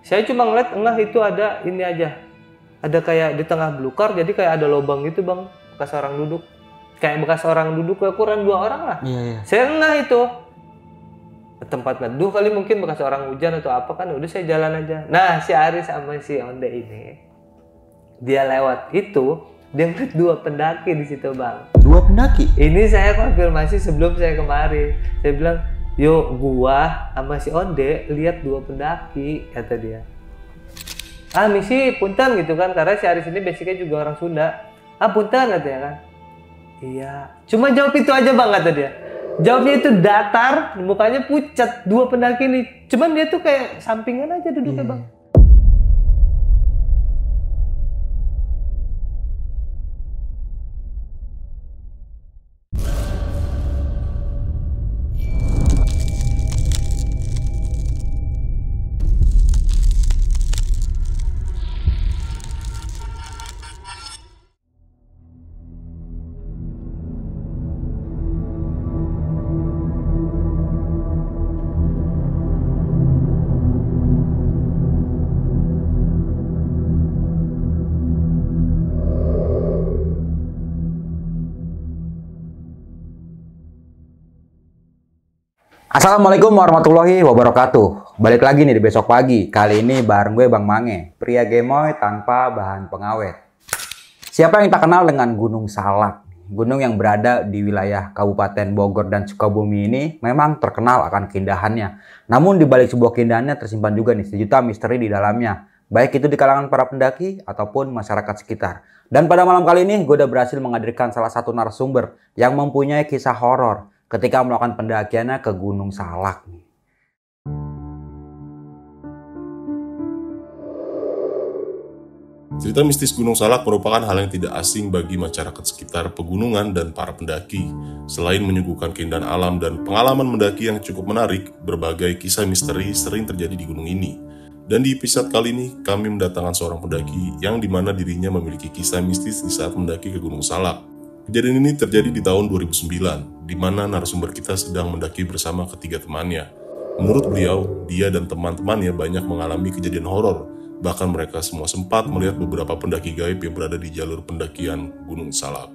Saya cuma ngeliat itu ada ini aja. Ada kayak di tengah belukar, jadi kayak ada lubang gitu bang, bekas orang duduk. Kayak bekas orang duduk kurang 2 orang lah. Iya. Saya itu. Tempat neduh kali mungkin bekas orang hujan atau apa kan, udah saya jalan aja. Nah si Aris sama si Onde ini, dia lewat itu, dia ngeliat 2 pendaki di situ bang. 2 pendaki? Ini saya konfirmasi sebelum saya kemari. Saya bilang, yo gua sama si Onde lihat 2 pendaki, kata dia. Misi punten gitu kan, karena si Aris ini basicnya juga orang Sunda. Punten katanya kan. Iya, cuma jawab itu aja bang, kata dia. Jawabnya itu datar, mukanya pucat, 2 pendaki nih. Cuman dia tuh kayak sampingan aja duduknya bang. Assalamualaikum warahmatullahi wabarakatuh. Balik lagi nih di Besok Pagi. Kali ini bareng gue Bang Mange, pria gemoy tanpa bahan pengawet. Siapa yang tak kenal dengan Gunung Salak? Gunung yang berada di wilayah Kabupaten Bogor dan Sukabumi ini memang terkenal akan keindahannya. Namun di balik sebuah keindahannya tersimpan juga nih sejuta misteri di dalamnya. Baik itu di kalangan para pendaki ataupun masyarakat sekitar. Dan pada malam kali ini gue udah berhasil menghadirkan salah satu narasumber yang mempunyai kisah horor ketika melakukan pendakiannya ke Gunung Salak. Cerita mistis Gunung Salak merupakan hal yang tidak asing bagi masyarakat sekitar pegunungan dan para pendaki. Selain menyuguhkan keindahan alam dan pengalaman mendaki yang cukup menarik, berbagai kisah misteri sering terjadi di gunung ini. Dan di episode kali ini, kami mendatangkan seorang pendaki yang dimana dirinya memiliki kisah mistis di saat mendaki ke Gunung Salak. Kejadian ini terjadi di tahun 2009, di mana narasumber kita sedang mendaki bersama ketiga temannya. Menurut beliau, dia dan teman-temannya banyak mengalami kejadian horor. Bahkan mereka semua sempat melihat beberapa pendaki gaib yang berada di jalur pendakian Gunung Salak.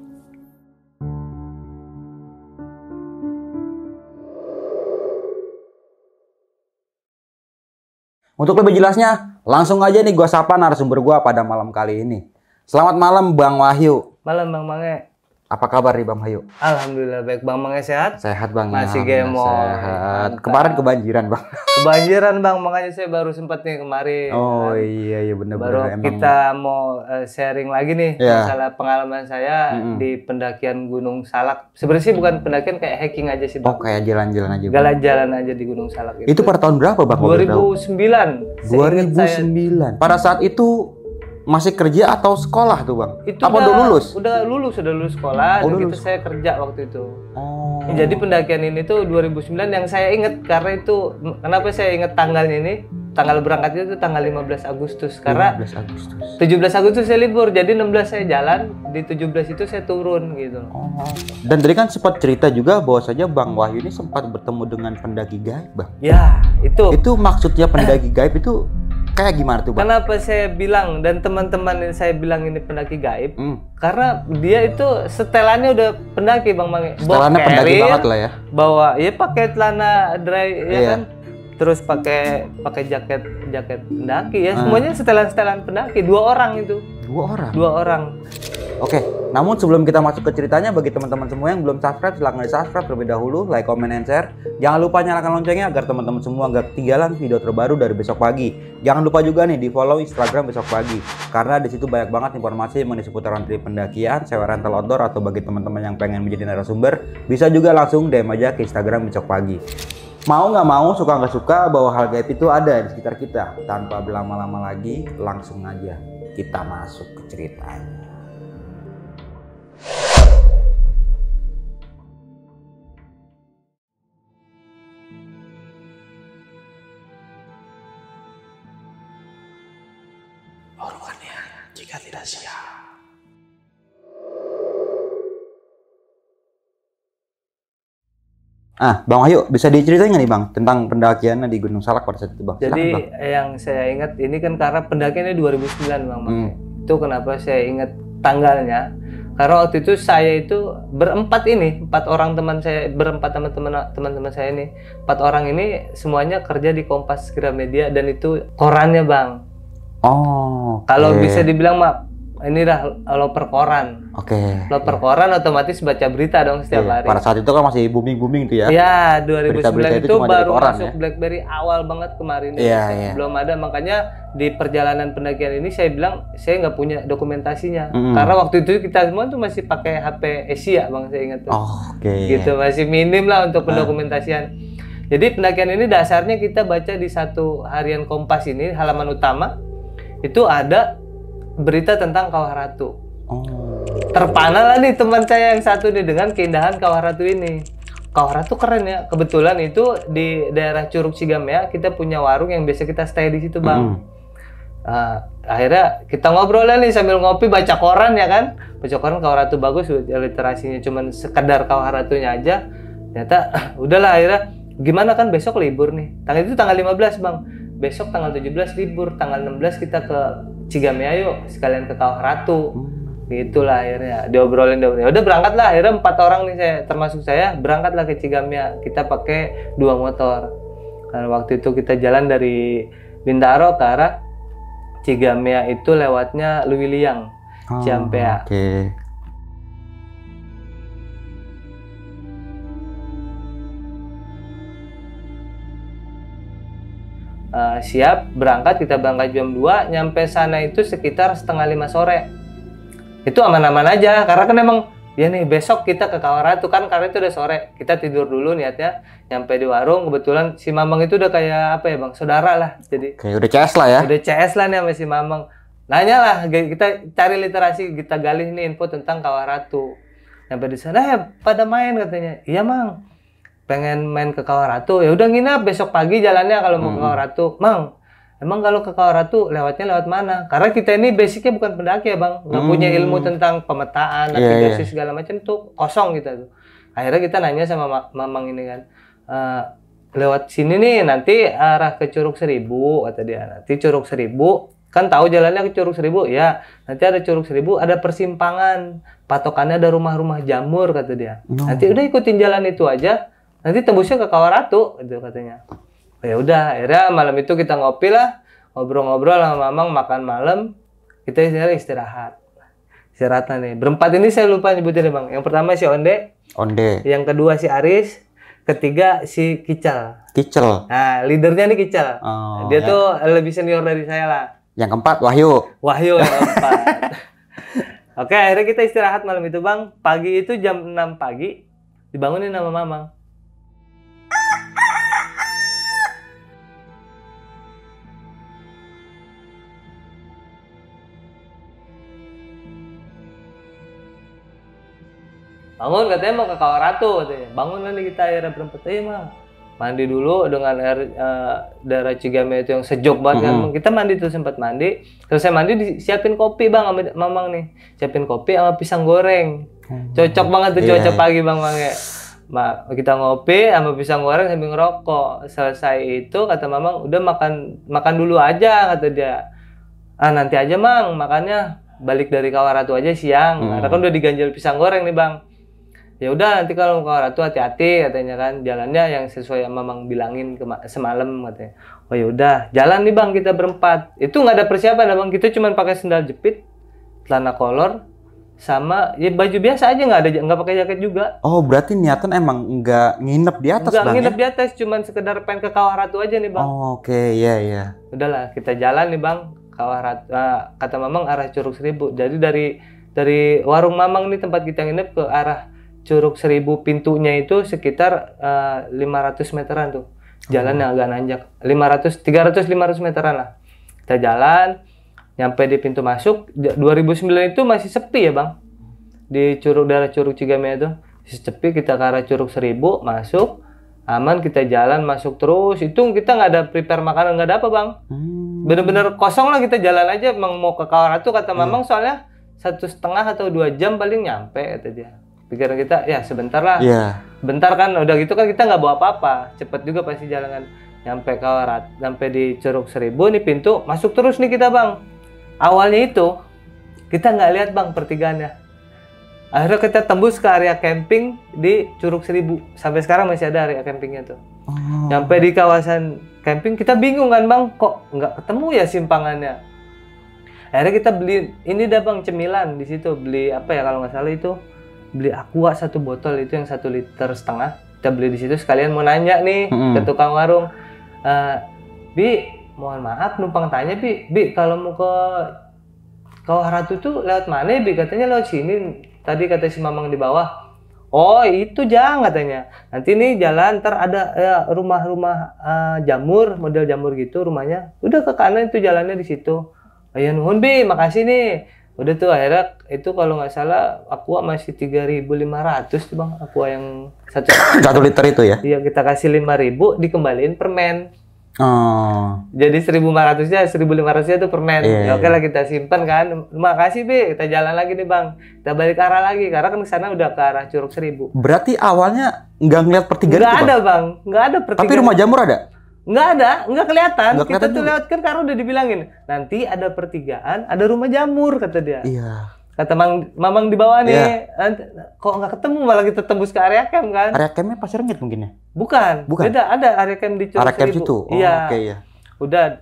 Untuk lebih jelasnya, langsung aja nih gue sapa narasumber gue pada malam kali ini. Selamat malam Bang Wahyu. Malam Bang Mange. Apa kabar nih Bang Wahyu? Alhamdulillah baik Bang Mange, sehat? Sehat Bang. Masih gemoy. Sehat. Kemarin kebanjiran Bang. Kebanjiran Bang, makanya saya baru sempat nih kemarin. Oh iya bener-bener. Baru kita mau sharing lagi nih masalah pengalaman saya di pendakian Gunung Salak. Sebenarnya sih bukan pendakian, kayak hiking aja sih Bang. Oh kayak jalan-jalan aja. Jalan-jalan aja di Gunung Salak gitu. Itu pada tahun berapa Bang? 2009. 2009. Pada saat itu masih kerja atau sekolah tuh Bang? Itu apa udah lulus? Udah lulus sekolah. Oh, dan gitu saya kerja waktu itu. Oh. Jadi pendakian ini tuh 2009 yang saya inget karena itu, kenapa saya inget tanggalnya ini? Tanggal berangkatnya itu tanggal 15 Agustus karena 15 Agustus. 17 Agustus saya libur, jadi 16 saya jalan, di 17 itu saya turun gitu. Oh. Dan tadi kan sempat cerita juga bahwasanya Bang Wahyu ini sempat bertemu dengan pendaki gaib Bang. Ya, itu. Itu maksudnya pendaki gaib itu kayak gimana tuh Bang? Kenapa saya bilang dan teman-teman saya bilang ini pendaki gaib? Karena dia itu setelannya udah pendaki Bang Mange. Setelannya pendaki banget lah ya. Bawa ya pakai celana dry ya kan. Terus pakai jaket pendaki ya. Semuanya setelan pendaki. 2 orang itu. 2 orang. Oke, namun sebelum kita masuk ke ceritanya, bagi teman-teman semua yang belum subscribe, silahkan di-subscribe terlebih dahulu, like, comment, and share. Jangan lupa nyalakan loncengnya agar teman-teman semua nggak ketinggalan video terbaru dari Besok Pagi. Jangan lupa juga nih di-follow Instagram Besok Pagi, karena di situ banyak banget informasi mengenai seputaran trip pendakian, sewa rental outdoor, atau bagi teman-teman yang pengen menjadi narasumber, bisa juga langsung DM aja ke Instagram Besok Pagi. Mau nggak mau, suka nggak suka, bahwa hal gaib itu ada di sekitar kita. Tanpa berlama-lama lagi, langsung aja kita masuk ke ceritanya. Hormatnya jika tidak siap. Bang Wahyu, bisa diceritain nggak nih Bang tentang pendakiannya di Gunung Salak pada saat itu Bang? Jadi Silakan, Bang. yang saya ingat ini kan karena pendakiannya 2009 Bang. Itu kenapa saya ingat tanggalnya? Karena waktu itu saya itu berempat ini, 4 orang teman saya, berempat teman-teman saya ini, 4 orang ini semuanya kerja di Kompas Gramedia dan itu korannya Bang. Oh. Kalau bisa dibilang ini dah loper koran. Loper koran otomatis baca berita dong setiap hari. Pada saat itu kan masih booming tuh ya. Iya, 2009 itu baru koran, masuk ya? BlackBerry awal banget kemarin. Iya. Belum ada, makanya di perjalanan pendakian ini saya bilang saya nggak punya dokumentasinya. Karena waktu itu kita semua tuh masih pakai HP Asia Bang, saya ingat tuh. Gitu, masih minim lah untuk pendokumentasian. Jadi pendakian ini dasarnya kita baca di satu harian Kompas ini, halaman utama. Itu ada berita tentang Kawah Ratu. Terpana lah nih teman saya yang satu nih dengan keindahan Kawah Ratu ini. Kawah Ratu keren ya. Kebetulan itu di daerah Curug Cigamea kita punya warung yang biasa kita stay di situ Bang. Akhirnya kita ngobrol lah nih sambil ngopi baca koran ya kan. Baca koran Kawah Ratu bagus, literasinya cuman sekedar Kawah Ratunya aja. Ternyata udahlah akhirnya gimana kan besok libur nih. Itu tanggal 15 Bang. Besok tanggal 17 libur, tanggal 16 kita ke Cigamea yuk, sekalian ke Kawah Ratu. Gitulah akhirnya diobrolin. Udah berangkat lah, akhirnya 4 orang nih saya, termasuk saya, berangkatlah ke Cigamea. Kita pakai 2 motor. Karena waktu itu kita jalan dari Bintaro ke arah Cigamea itu lewatnya Luwiliang, Ciampea. Siap, berangkat, kita berangkat jam 2, nyampe sana itu sekitar setengah 5 sore. Itu aman-aman aja, karena kan emang ya nih besok kita ke Kawah Ratu kan, karena itu udah sore. Kita tidur dulu niatnya, nyampe di warung, kebetulan si Mamang itu udah kayak apa ya Bang, saudara lah. Jadi kayak udah CS lah ya. Udah CS lah nih sama si Mamang. Nanya lah, kita cari literasi, kita gali nih info tentang Kawah Ratu. Nyampe di sana, pada main katanya. Iya Mang, pengen main ke Kawah Ratu, ya udah nginap besok pagi jalannya kalau mau ke Kawah Ratu. Mang, emang kalau ke Kawah Ratu lewatnya lewat mana? Karena kita ini basicnya bukan pendaki ya Bang, nggak punya ilmu tentang pemetaan, navigasi segala macam tuh kosong kita tuh. Akhirnya kita nanya sama Mamang ini kan, lewat sini nih nanti arah ke Curug Seribu kata dia. Nanti Curug Seribu kan tahu jalannya ke Curug Seribu ya. Nanti ada Curug Seribu, ada persimpangan, patokannya ada rumah-rumah jamur kata dia. Nanti udah ikutin jalan itu aja. Nanti tembusnya ke Kawah Ratu, gitu katanya. Ya udah, akhirnya malam itu kita ngopi lah, ngobrol-ngobrol sama Mamang, makan malam, kita istirahat. Istirahat nih. Berempat ini saya lupa nyebutin Bang. Yang pertama si Onde, yang kedua si Aris, ketiga si Kical. Nah, leadernya nih Kical. Dia tuh lebih senior dari saya lah. Yang keempat Wahyu yang keempat. Oke, akhirnya kita istirahat malam itu Bang. Pagi itu jam 6 pagi dibangunin sama Mamang. Bangun katanya mau ke Kawah Ratu katanya. Bangun nanti kita akhirnya berempat. Mang, mandi dulu dengan air daerah Cigamea itu yang sejuk banget kan. Kita mandi tuh, sempat mandi. Terus saya mandi disiapin kopi Bang sama Mamang nih. Siapin kopi sama pisang goreng. Cocok banget tuh cuaca pagi Bang ya. Kita ngopi sama pisang goreng sambil ngerokok. Selesai itu kata Mamang, udah makan dulu aja kata dia. Nanti aja Mang, makannya balik dari Kawah Ratu aja siang. Karena kan udah diganjel pisang goreng nih Bang. Ya udah nanti kalau ke Kawah Ratu hati-hati katanya kan, jalannya yang sesuai yang Mamang bilangin semalam katanya. Oh ya udah, jalan nih Bang kita berempat. Itu nggak ada persiapan Bang, kita cuma pakai sendal jepit, celana kolor, sama ya baju biasa aja, nggak pakai jaket juga. Oh berarti niatan emang nggak nginep di atas Bang? Nggak nginep di atas, cuma sekedar pengen ke Kawah Ratu aja nih Bang. Oke, iya. Udahlah kita jalan nih Bang, Kawah Ratu, kata Mamang arah Curug Seribu. Jadi dari warung Mamang nih tempat kita nginep ke arah Curug Seribu pintunya itu sekitar 500 meteran tuh. Jalan yang agak nanjak. 300-500 meteran lah. Kita jalan, nyampe di pintu masuk. 2009 itu masih sepi ya Bang. Di daerah Curug Cigamea itu. Masih sepi, kita ke arah Curug Seribu, masuk. Aman, kita jalan, masuk terus. Itu kita nggak ada prepare makanan, nggak ada apa Bang. Bener-bener kosong lah, kita jalan aja. Mau ke Kawah Ratu kata Mamang soalnya 1,5 atau 2 jam paling nyampe kata dia. pikiran kita ya sebentar lah. Iya. Bentar kan, udah gitu kan kita nggak bawa apa-apa, cepet juga pasti jalan. Nyampe sampai di Curug Seribu nih pintu, masuk terus nih kita bang. Awalnya itu kita nggak lihat bang pertigaannya. Akhirnya kita tembus ke area camping di Curug Seribu. Sampai sekarang masih ada area campingnya tuh. Nyampe di kawasan camping kita bingung kan bang, kok nggak ketemu ya simpangannya. Akhirnya kita beli ini dah bang cemilan di situ, beli apa ya kalau nggak salah itu beli Aqua 1 botol itu yang 1,5 liter. Kita beli di situ sekalian mau nanya nih ke tukang warung, Bi, mohon maaf numpang tanya Bi kalau mau ke Kawah Ratu tuh lewat mana Bi? Katanya lewat sini. Tadi kata si Mamang di bawah. Oh itu jangan katanya. Nanti nih jalan ntar ada rumah-rumah jamur, model jamur gitu rumahnya. Udah ke kanan itu jalannya di situ. Ya nuhun Bi, makasih nih. Udah tuh akhirnya itu kalau nggak salah Aqua masih 3.500 tuh bang. Aqua yang 1 liter itu ya? Iya kita kasih 5.000 dikembaliin permen. Oh. Jadi 1.500-nya 1.500-nya itu permen. Ya oke lah kita simpan kan. Makasih Bi, kita jalan lagi nih bang. Kita balik arah lagi karena kan sana udah ke arah Curug Seribu. Berarti awalnya nggak ngeliat pertigaan itu bang? Nggak ada bang, nggak ada pertigaan. Tapi rumah jamur ada? Nggak ada, nggak kelihatan. Nggak kita tuh juga. lewat kan karena udah dibilangin. Nanti ada pertigaan, ada rumah jamur kata dia. Iya. Kata Mamang di bawah nih. Kok nggak ketemu malah kita tembus ke area camp kan? Area campnya Pasir Ringit mungkin ya? Bukan. Beda, ada area camp di Curug Area camp Seribu. situ? Oh, iya. Oke ya. Udah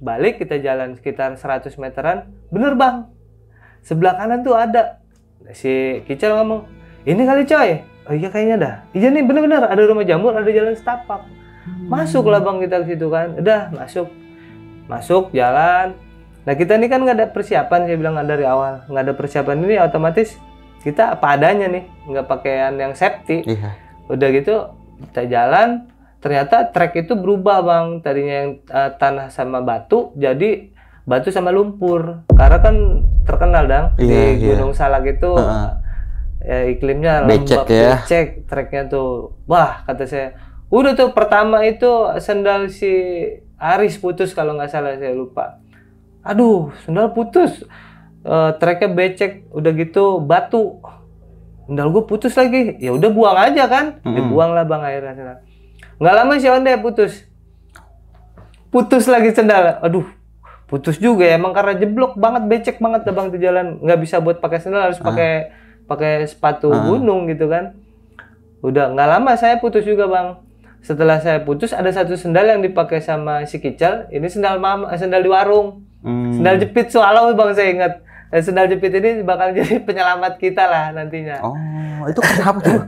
balik kita jalan sekitar 100 meteran. Bener bang. Sebelah kanan tuh ada. Si Kicel ngomong, ini kali coy. Oh iya kayaknya dah. Iya nih bener-bener ada rumah jamur, ada jalan setapak. Masuklah bang kita ke situ kan. Udah masuk jalan. Nah kita ini kan nggak ada persiapan, saya bilang dari awal nggak ada persiapan ini otomatis kita apa adanya nih, nggak pakaian yang safety. Iya. Udah gitu kita jalan, ternyata trek itu berubah bang, tadinya yang tanah sama batu jadi batu sama lumpur. Karena kan terkenal dong di Gunung Salak itu iklimnya lembab, becek treknya tuh. Wah kata saya, udah tuh pertama itu sendal si Aris putus kalau nggak salah saya lupa. Aduh, sendal putus, treknya becek, udah gitu batu, sendal gue putus lagi. Ya udah buang aja kan, dibuang lah bang akhirnya. Nggak lama si Onde putus lagi sendal. Aduh, putus juga ya, emang karena jeblok banget, becek banget bang tuh jalan, nggak bisa buat pakai sendal, harus pakai sepatu gunung gitu kan. Udah nggak lama saya putus juga bang. Setelah saya putus ada satu sendal yang dipakai sama si Kicel, ini sendal sendal di warung. Sendal jepit soalnya bang saya ingat. Dan sendal jepit ini bakal jadi penyelamat kita lah nantinya. Oh, itu kenapa tuh?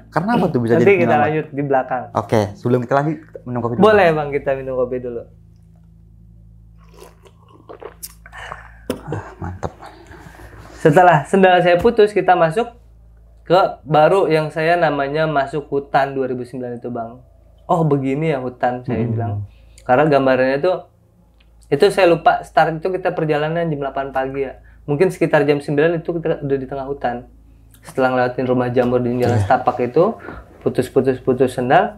Karena apa tuh bisa nanti jadi kita penyelamat? lanjut di belakang. Oke, sebelum kita lanjut minum kopi dulu. Boleh bang, kita minum kopi dulu. Mantep. Setelah sendal saya putus, kita masuk ke baru yang saya namanya masuk hutan 2009 itu bang. Oh begini ya hutan saya bilang. Karena gambarannya tuh itu saya lupa start itu kita perjalanan jam 8 pagi ya. Mungkin sekitar jam 9 itu kita udah di tengah hutan. Setelah ngelewatin rumah jamur di jalan setapak itu, putus sendal.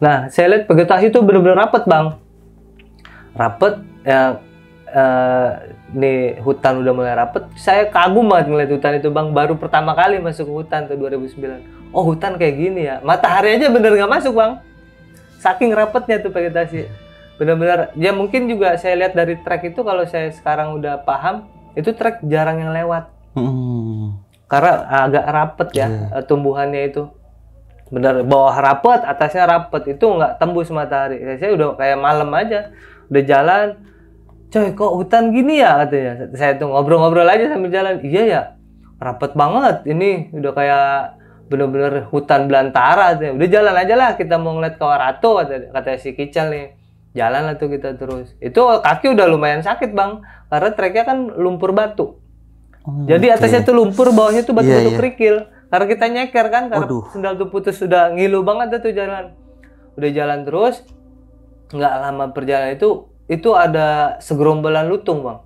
Nah, saya lihat vegetasi itu benar-benar rapet bang. Rapet ya, nih hutan udah mulai rapet. Saya kagum banget ngeliat hutan itu bang. Baru pertama kali masuk ke hutan tuh 2009. Oh hutan kayak gini ya. Matahari aja bener nggak masuk bang. Saking rapetnya tuh vegetasi. Benar-benar ya mungkin juga saya lihat dari trek itu kalau saya sekarang udah paham itu trek jarang yang lewat karena agak rapet ya tumbuhannya itu benar bawah rapet atasnya rapet itu nggak tembus matahari. Saya udah kayak malam aja udah jalan, coy kok hutan gini ya katanya. Saya tuh ngobrol-ngobrol aja sambil jalan, iya ya rapet banget ini udah kayak bener-bener hutan belantara. Udah jalan aja lah kita mau ngeliat Kawah Ratu kata si Kicel nih. Jalan lah tuh kita terus. Itu kaki udah lumayan sakit bang, karena treknya kan lumpur batu. Jadi atasnya tuh lumpur, bawahnya tuh batu-batu kerikil. Karena kita nyeker kan, karena sendal tuh putus sudah ngilu banget tuh jalan. Udah jalan terus, nggak lama perjalanan itu ada segerombolan lutung bang.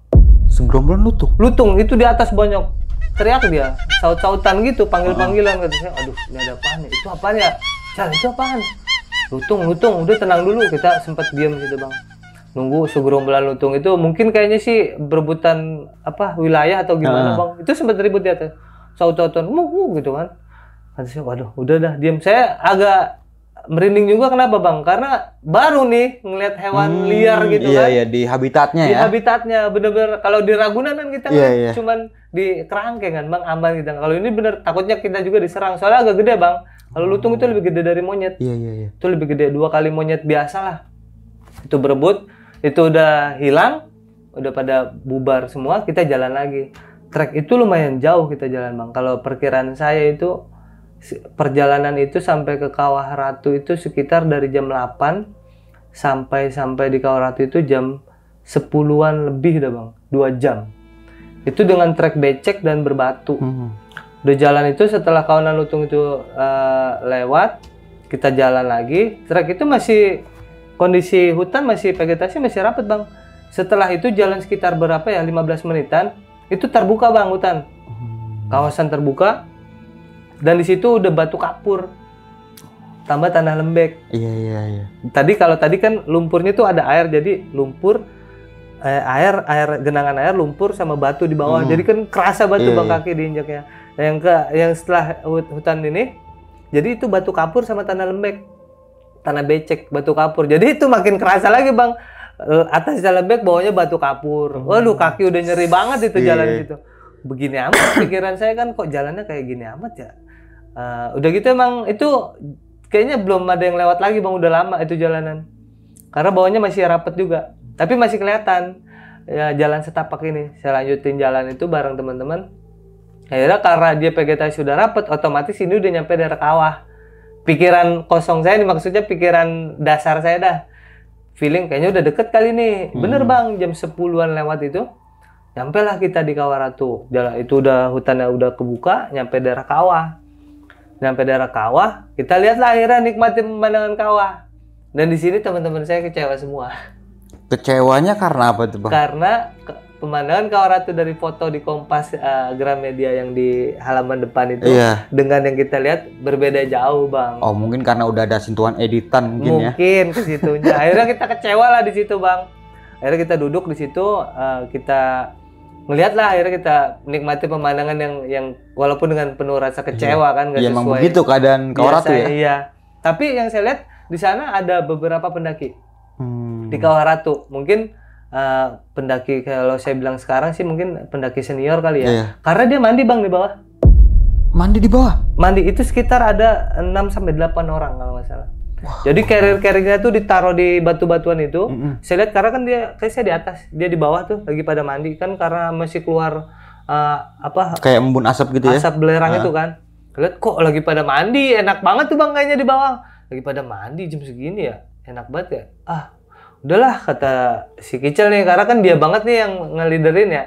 Segerombolan lutung? Lutung itu di atas banyak. Teriak dia, saut-sautan gitu, panggil-panggilan katanya. Aduh, ini ada apaan ya? Itu apaan ya? Cal, itu apaan? Lutung, udah tenang dulu, kita sempat diam gitu bang. Nunggu segerombolan lutung itu mungkin kayaknya sih berebutan apa wilayah atau gimana bang. Itu sempat ribut di atas. sautan gitu kan. Kata saya, waduh, udah dah, diam. Saya agak merinding juga, kenapa bang? Karena baru nih ngelihat hewan liar gitu kan. Iya, di habitatnya di ya. habitatnya bener-bener. Kalau di Ragunan kan kita cuman di kerangkeng kan bang, aman gitu. Kalau ini bener takutnya kita juga diserang, soalnya agak gede bang. Kalau lutung itu lebih gede dari monyet. Iya. Itu lebih gede 2 kali monyet biasa lah. Itu berebut, itu udah hilang, udah pada bubar semua, kita jalan lagi. Trek itu lumayan jauh kita jalan bang. Kalau perkiraan saya itu perjalanan itu sampai ke Kawah Ratu itu sekitar dari jam 8 sampai di Kawah Ratu itu jam 10-an lebih dah bang, 2 jam. Itu dengan trek becek dan berbatu. Udah jalan itu setelah kawanan lutung itu lewat, kita jalan lagi. Trek itu masih kondisi hutan, masih vegetasi masih rapat bang. Setelah itu jalan sekitar berapa ya, 15 menitan, itu terbuka bang hutan. Kawasan terbuka. Dan di situ udah batu kapur, tambah tanah lembek. Iya. Kalau tadi kan lumpurnya tuh ada air, jadi lumpur, air genangan air, lumpur sama batu di bawah. Jadi kan kerasa batu bang kaki diinjaknya. Nah, yang setelah hutan ini, jadi itu batu kapur sama tanah lembek, tanah becek, batu kapur. Jadi itu makin kerasa lagi bang. Atasnya lembek, bawahnya batu kapur. Waduh, kaki udah nyeri banget itu jalan gitu. Begini amat pikiran saya kan, kok jalannya kayak gini amat ya. Udah gitu emang itu kayaknya belum ada yang lewat lagi bang, udah lama itu jalanan. Karena bawahnya masih rapat juga, tapi masih kelihatan ya jalan setapak ini. Saya lanjutin jalan itu bareng teman-teman. Akhirnya karena dia vegetasi sudah rapat, otomatis ini udah nyampe daerah kawah. Pikiran kosong saya ini, maksudnya pikiran dasar saya dah. Feeling kayaknya udah deket kali nih. Bener bang, jam 10-an lewat itu. Nyampe lah kita di Kawah Ratu. Jalan itu udah hutannya udah kebuka, nyampe daerah kawah. Nyampe daerah kawah, kita lihatlah akhirnya nikmati pemandangan kawah. Dan di sini teman-teman saya kecewa semua. Kecewanya karena apa tuh bang? Karena pemandangan Kawah Ratu dari foto di Kompas Gramedia yang di halaman depan itu dengan yang kita lihat berbeda jauh bang. Oh mungkin karena udah ada sentuhan editan mungkin ya? Mungkin ke situnya. Akhirnya kita kecewa lah di situ bang. Akhirnya kita duduk di situ, kita melihatlah, akhirnya kita nikmati pemandangan yang walaupun dengan penuh rasa kecewa kan, nggak sesuai. Emang begitu keadaan Kawah Ratu ya? Iya. Tapi yang saya lihat di sana ada beberapa pendaki di Kawah Ratu. Mungkin pendaki kalau saya bilang sekarang sih mungkin pendaki senior kali ya. Karena dia mandi bang di bawah. Mandi di bawah? Mandi itu sekitar ada 6-8 orang kalau nggak salah. Jadi carrier-carriernya tuh ditaruh di batu-batuan itu. Saya lihat karena kan dia kayak saya di atas, dia di bawah tuh lagi pada mandi kan, karena masih keluar kayak embun asap gitu ya. Asap belerang itu kan. Lihat kok lagi pada mandi, enak banget tuh bang kayaknya di bawah. Lagi pada mandi jam segini ya. Enak banget ya. Udahlah kata si Kicel nih, karena kan dia banget nih yang ngeliderin ya.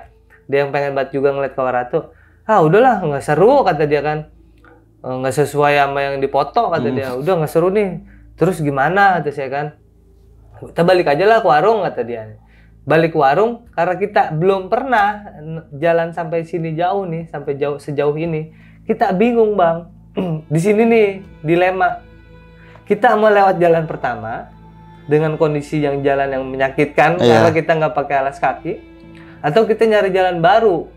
Dia yang pengen banget juga ngeliat Kawah Ratu. Udahlah nggak seru kata dia kan. Nggak sesuai sama yang dipoto kata dia. Udah nggak seru nih. Terus gimana kata saya kan, kita balik aja lah ke warung kata dia. Balik ke warung karena kita belum pernah jalan sampai sini jauh nih, sampai sejauh ini. Kita bingung bang. Di sini nih dilema. Kita mau lewat jalan pertama dengan kondisi yang jalan yang menyakitkan karena kita nggak pakai alas kaki, atau kita nyari jalan baru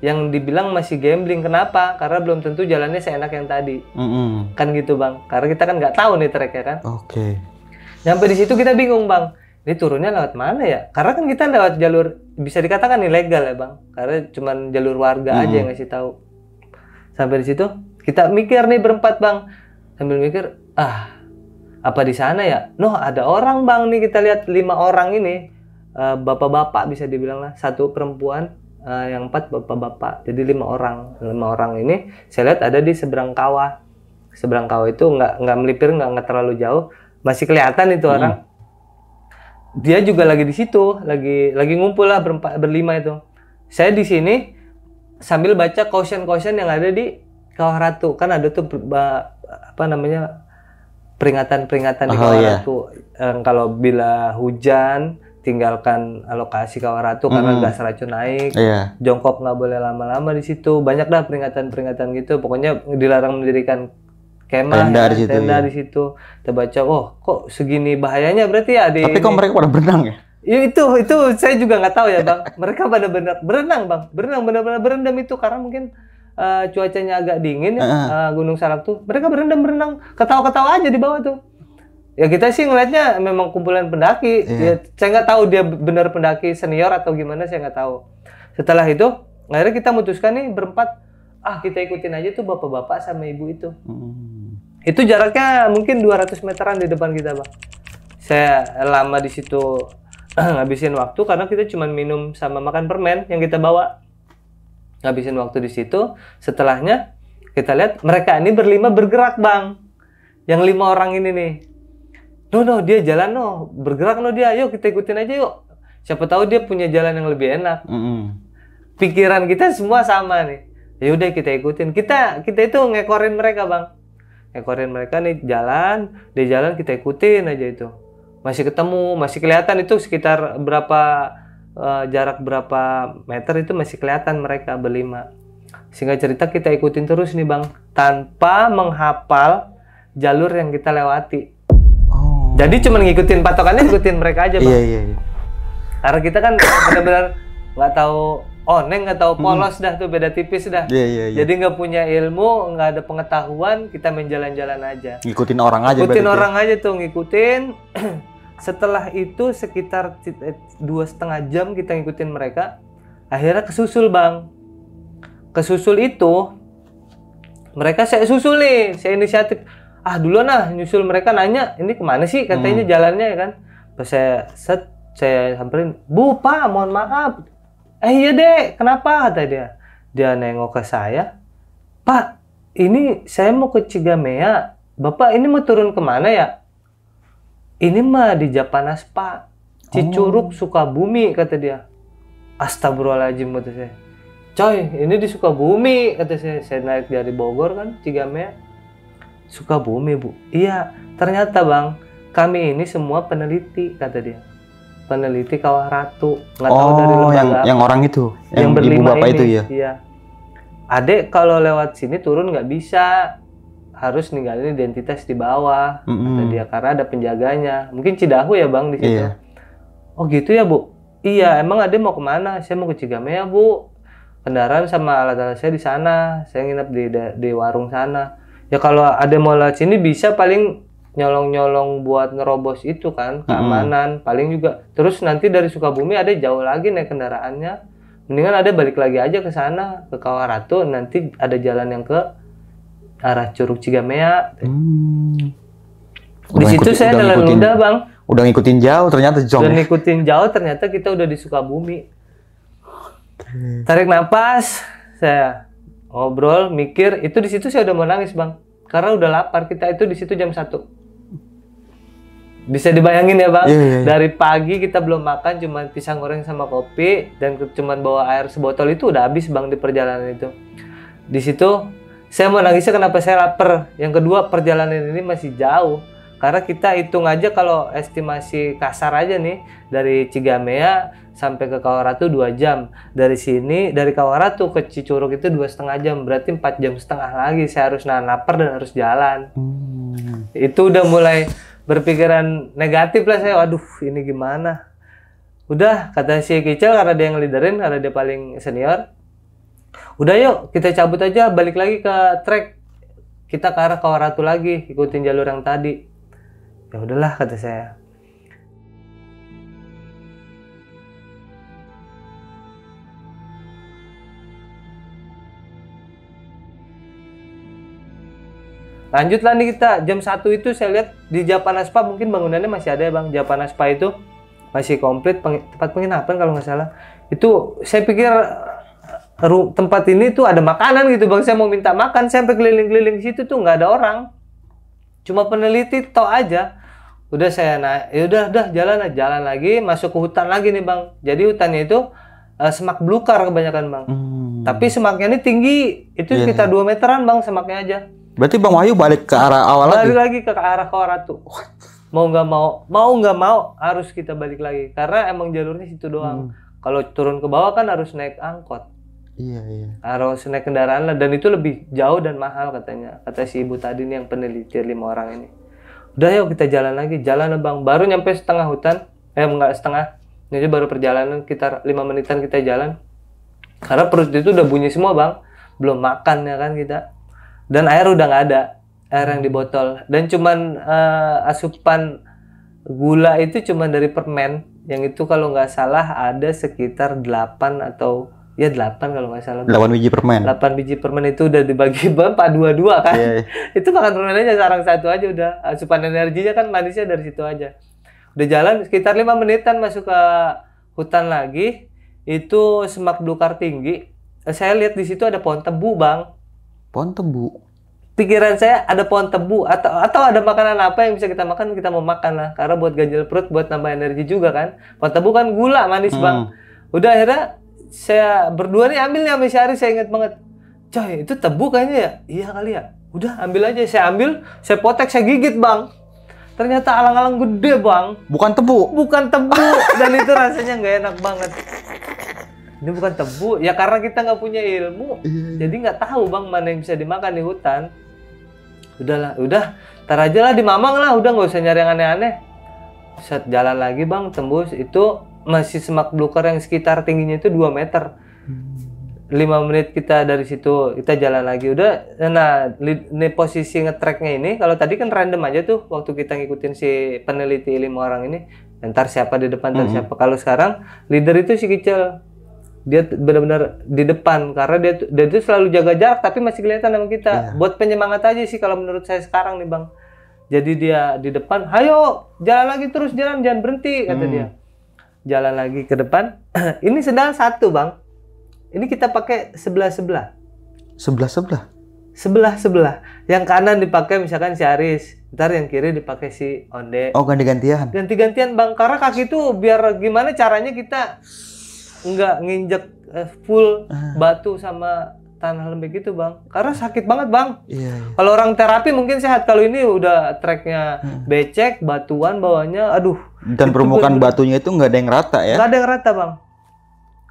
yang dibilang masih gambling. Kenapa? Karena belum tentu jalannya seenak yang tadi. Kan gitu bang. Karena kita kan nggak tahu nih treknya kan. Nyampe di situ kita bingung bang. Ini turunnya lewat mana ya? Karena kan kita lewat jalur bisa dikatakan ilegal ya bang. Karena cuman jalur warga aja yang ngasih tahu. Sampai di situ kita mikir nih berempat bang. Sambil mikir, apa di sana ya? Ada orang bang nih, kita lihat 5 orang ini. Bapak-bapak bisa dibilang lah. 1 perempuan. Yang 4 bapak-bapak, jadi 5 orang. 5 orang ini saya lihat ada di seberang kawah. Seberang kawah itu nggak melipir, nggak terlalu jauh, masih kelihatan itu orang. Dia juga lagi di situ, lagi ngumpul lah berlima itu. Saya di sini sambil baca caution yang ada di Kawah Ratu. Kan ada tuh peringatan di Kawah Ratu. Kalau bila hujan tinggalkan lokasi Kawah Ratu karena gas racun naik. Jongkok nggak boleh lama-lama di situ. Banyak dah peringatan gitu. Pokoknya dilarang mendirikan kemah, tenda di situ. Kita baca, kok segini bahayanya berarti ya. Tapi kok mereka pada berenang ya? Ya itu saya juga nggak tahu ya bang. Mereka pada berenang bang. Berenang benar-benar berendam itu karena mungkin cuacanya agak dingin ya, Gunung Salak tuh, mereka berenang, ketawa-ketawa aja di bawah tuh. Ya kita sih ngeliatnya memang kumpulan pendaki. Ya, saya nggak tahu dia benar pendaki senior atau gimana, saya nggak tahu. Setelah itu, akhirnya kita memutuskan nih berempat, kita ikutin aja tuh bapak-bapak sama ibu itu. Itu jaraknya mungkin 200 meteran di depan kita, Bang. Saya lama di situ ngabisin waktu karena kita cuma minum sama makan permen yang kita bawa. Ngabisin waktu di situ. Setelahnya kita lihat mereka ini berlima bergerak, Bang. Yang 5 orang ini nih. No, dia jalan bergerak dia. Yuk kita ikutin aja yuk. Siapa tahu dia punya jalan yang lebih enak. Pikiran kita semua sama nih. Ya udah kita ikutin. Kita itu ngekorin mereka, Bang. Ngekorin mereka nih jalan, dia jalan kita ikutin aja itu. Masih ketemu, masih kelihatan itu sekitar jarak berapa meter itu masih kelihatan mereka berlima. Singkat cerita kita ikutin terus nih, Bang, tanpa menghafal jalur yang kita lewati. Jadi cuma ngikutin patokannya, ngikutin mereka aja, Bang. Iya. Karena kita kan benar-benar nggak tahu nggak tahu polos dah tuh, beda tipis dah. Iya. Jadi nggak punya ilmu, nggak ada pengetahuan, kita main jalan-jalan aja. Ngikutin orang aja. Ngikutin orang aja tuh, ngikutin. Setelah itu sekitar 2,5 jam kita ngikutin mereka. Akhirnya kesusul, Bang. Kesusul itu mereka saya susul nih, saya inisiatif. Duluan nyusul mereka, nanya ini kemana sih katanya jalannya ya kan. Pas saya samperin, Bu, Pak, mohon maaf. Iya dek, kenapa kata dia. Dia nengok ke saya, Pak, ini saya mau ke Cigamea. Bapak ini mau turun kemana ya? Ini mah di Japanas, Pak. Cicurug, Sukabumi kata dia. Astagfirullahaladzim kata saya. Coy, ini di Sukabumi kata saya. Saya naik dari Bogor kan, Cigamea. Sukabumi, Bu. Iya, ternyata, Bang, kami ini semua peneliti, kata dia. Peneliti Kawah Ratu. Nggak tahu dari lembaga yang orang itu, yang berlima ibu bapak ini. itu ya. Iya. Adek kalau lewat sini turun nggak bisa, harus ninggalin identitas di bawah, kata dia, karena ada penjaganya. Mungkin Cidahu ya, Bang, di situ. Iya. Oh gitu ya, Bu. Iya, emang Adek mau kemana? Saya mau ke Cigamea, Bu. Kendaraan sama alat-alat saya di sana. Saya nginep di warung sana. Ya kalau ada mau lewat sini bisa paling nyolong-nyolong buat nerobos itu kan, keamanan, paling juga. Terus nanti dari Sukabumi ada jauh lagi naik kendaraannya. Mendingan ada balik lagi aja ke sana, ke Kawah Ratu, nanti ada jalan yang ke arah Curug Cigamea. Di situ saya nelan udah, Bang. Udah ngikutin jauh ternyata, Jong. Udah ngikutin jauh ternyata kita udah di Sukabumi. Tarik napas, saya ngobrol, mikir, itu di situ saya udah mau nangis, Bang. Karena udah lapar, kita itu di situ jam 1. Bisa dibayangin ya, Bang? Iya. Dari pagi kita belum makan, cuma pisang goreng sama kopi, dan cuma bawa air sebotol itu udah habis, Bang, di perjalanan itu. Di situ saya mau nangisnya kenapa saya lapar. Yang kedua, perjalanan ini masih jauh. Karena kita hitung aja kalau estimasi kasar aja nih, dari Cigamea sampai ke Kawah Ratu 2 jam. Dari sini, dari Kawah Ratu ke Cicurug itu 2,5 jam. Berarti 4,5 jam lagi saya harus nahan lapar dan harus jalan. Itu udah mulai berpikiran negatif lah saya. Waduh, ini gimana? Udah, kata si Kicil, karena dia yang ngeliderin, karena dia paling senior. Udah yuk, kita cabut aja, balik lagi ke trek. Kita ke arah Kawah Ratu lagi, ikutin jalur yang tadi. Ya udahlah, kata saya. Lanjutlah nih kita, jam 1 itu saya lihat di Japanaspa mungkin bangunannya masih ada ya, Bang. Japanaspa itu masih komplit, tempat penginapan kalau nggak salah. Itu saya pikir tempat ini tuh ada makanan gitu, Bang. Saya mau minta makan, saya sampai keliling-keliling di situ tuh nggak ada orang. Cuma peneliti toh aja. Udah saya naik, ya udah jalan lagi, masuk ke hutan lagi nih, Bang. Jadi hutannya itu semak belukar kebanyakan, Bang. Tapi semaknya ini tinggi, itu sekitar 2 meteran, Bang, semaknya aja. Berarti Bang Wahyu balik ke arah awal balik lagi ke arah Kawah Ratu. Mau nggak mau harus kita balik lagi karena emang jalurnya situ doang. Kalau turun ke bawah kan harus naik angkot. Iya. Harus naik kendaraan lah, dan itu lebih jauh dan mahal katanya. Kata si ibu tadi nih yang peneliti 5 orang ini. Udah yuk kita jalan lagi, jalan, Bang. Baru nyampe setengah hutan, enggak setengah. Jadi baru perjalanan sekitar 5 menitan kita jalan. Karena perut itu udah bunyi semua, Bang. belum makan ya kan kita. Dan air udah nggak ada, air yang di botol. Dan cuman asupan gula itu cuman dari permen, yang itu kalau nggak salah ada sekitar 8 atau ya 8 kalau nggak salah. 8 biji permen. 8 biji permen itu udah dibagi berapa? 2-2 kan? Iya. Itu makan permen aja sarang satu aja udah. Asupan energinya kan manisnya dari situ aja. Udah jalan sekitar 5 menitan masuk ke hutan lagi. Itu semak belukar tinggi. Saya lihat di situ ada pohon tebu, Bang. Pohon tebu. Pikiran saya ada pohon tebu atau ada makanan apa yang bisa kita makan, kita mau makan lah. Karena buat ganjel perut, buat nambah energi juga kan. Pohon tebu kan gula manis, Bang. Udah akhirnya saya berdua nih ambil nih sama si Aris, saya ingat banget. Coy, itu tebu kayaknya ya? Iya kali ya. Udah ambil aja, saya ambil, saya potek, saya gigit, Bang. Ternyata alang-alang gede, Bang. Bukan tebu. Bukan tebu. Dan itu rasanya nggak enak banget. Ini bukan tebu, ya karena kita nggak punya ilmu. Jadi nggak tahu, Bang, mana yang bisa dimakan di hutan. Udahlah, udah. Ntar aja lah di Mamang lah, udah nggak usah nyari yang aneh-aneh. Set jalan lagi, Bang, tembus. Itu masih semak belukar yang sekitar tingginya itu 2 meter. 5 menit kita dari situ, kita jalan lagi. Udah, nah ini posisi nge-tracknya ini, kalau tadi kan random aja tuh waktu kita ngikutin si peneliti 5 orang ini. Ntar siapa di depan, ntar siapa. Kalau sekarang leader itu si Kicil. Dia benar-benar di depan karena dia itu selalu jaga jarak tapi masih kelihatan sama kita. Buat penyemangat aja sih kalau menurut saya sekarang nih, Bang. Jadi dia di depan, "Hayo, jalan lagi terus, jangan berhenti," kata dia. Jalan lagi ke depan. Ini sendal satu, Bang. Ini kita pakai sebelah-sebelah. Sebelah-sebelah. Yang kanan dipakai misalkan si Aris, ntar yang kiri dipakai si Onde. Oh, ganti-gantian. Ganti-gantian, Bang. Karena kaki itu biar gimana caranya kita nggak nginjek full batu sama tanah lembek gitu, Bang. Karena sakit banget, Bang. Iya. Kalau orang terapi mungkin sehat. Kalau ini udah treknya becek, batuan bawahnya, aduh. Dan permukaan batunya itu nggak ada yang rata ya? Nggak ada yang rata, Bang.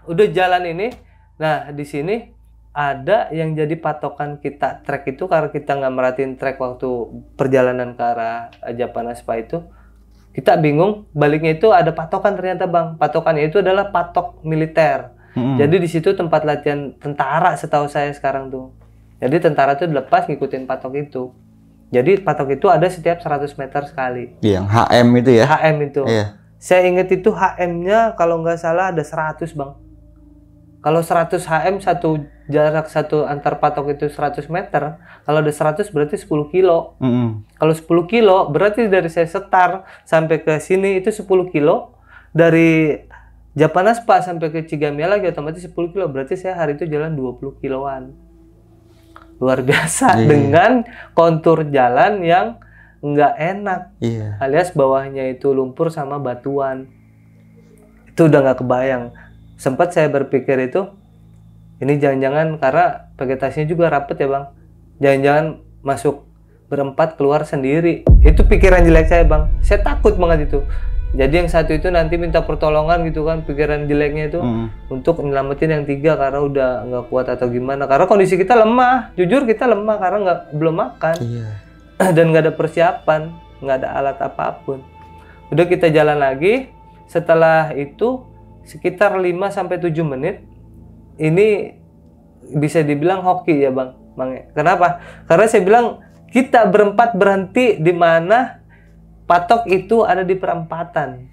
Udah jalan ini. Nah, di sini ada yang jadi patokan kita trek itu karena kita nggak merhatiin trek waktu perjalanan ke arah Japanaspa itu. Kita bingung, baliknya itu ada patokan ternyata, Bang. Patokannya itu adalah patok militer. Jadi di situ tempat latihan tentara setahu saya sekarang tuh. Jadi tentara tuh dilepas ngikutin patok itu. Jadi patok itu ada setiap 100 meter sekali. Yang HM itu ya? HM itu. Iya. Saya ingat itu HM-nya kalau nggak salah ada 100, Bang. Kalau 100 HM jarak satu antar patok itu 100 meter. Kalau ada 100 berarti 10 kilo. Kalau 10 kilo berarti dari saya setar sampai ke sini itu 10 kilo. Dari Japanaspa sampai ke Cigamiya lagi otomatis 10 kilo. Berarti saya hari itu jalan 20 kiloan. Luar biasa. Dengan kontur jalan yang nggak enak. Alias bawahnya itu lumpur sama batuan. Itu udah nggak kebayang. Sempat saya berpikir itu, ini jangan-jangan karena vegetasinya juga rapet ya, Bang. Jangan-jangan masuk berempat keluar sendiri. Itu pikiran jelek saya, Bang. Saya takut banget itu. Jadi yang satu itu nanti minta pertolongan gitu kan, pikiran jeleknya itu untuk nyelamatin yang 3 karena udah nggak kuat atau gimana. Karena kondisi kita lemah, jujur kita lemah karena belum makan. Dan nggak ada persiapan, nggak ada alat apapun. Udah kita jalan lagi. Setelah itu sekitar 5-7 menit ini bisa dibilang hoki ya, Bang. Kenapa? Karena saya bilang kita berempat berhenti di mana patok itu ada di perempatan.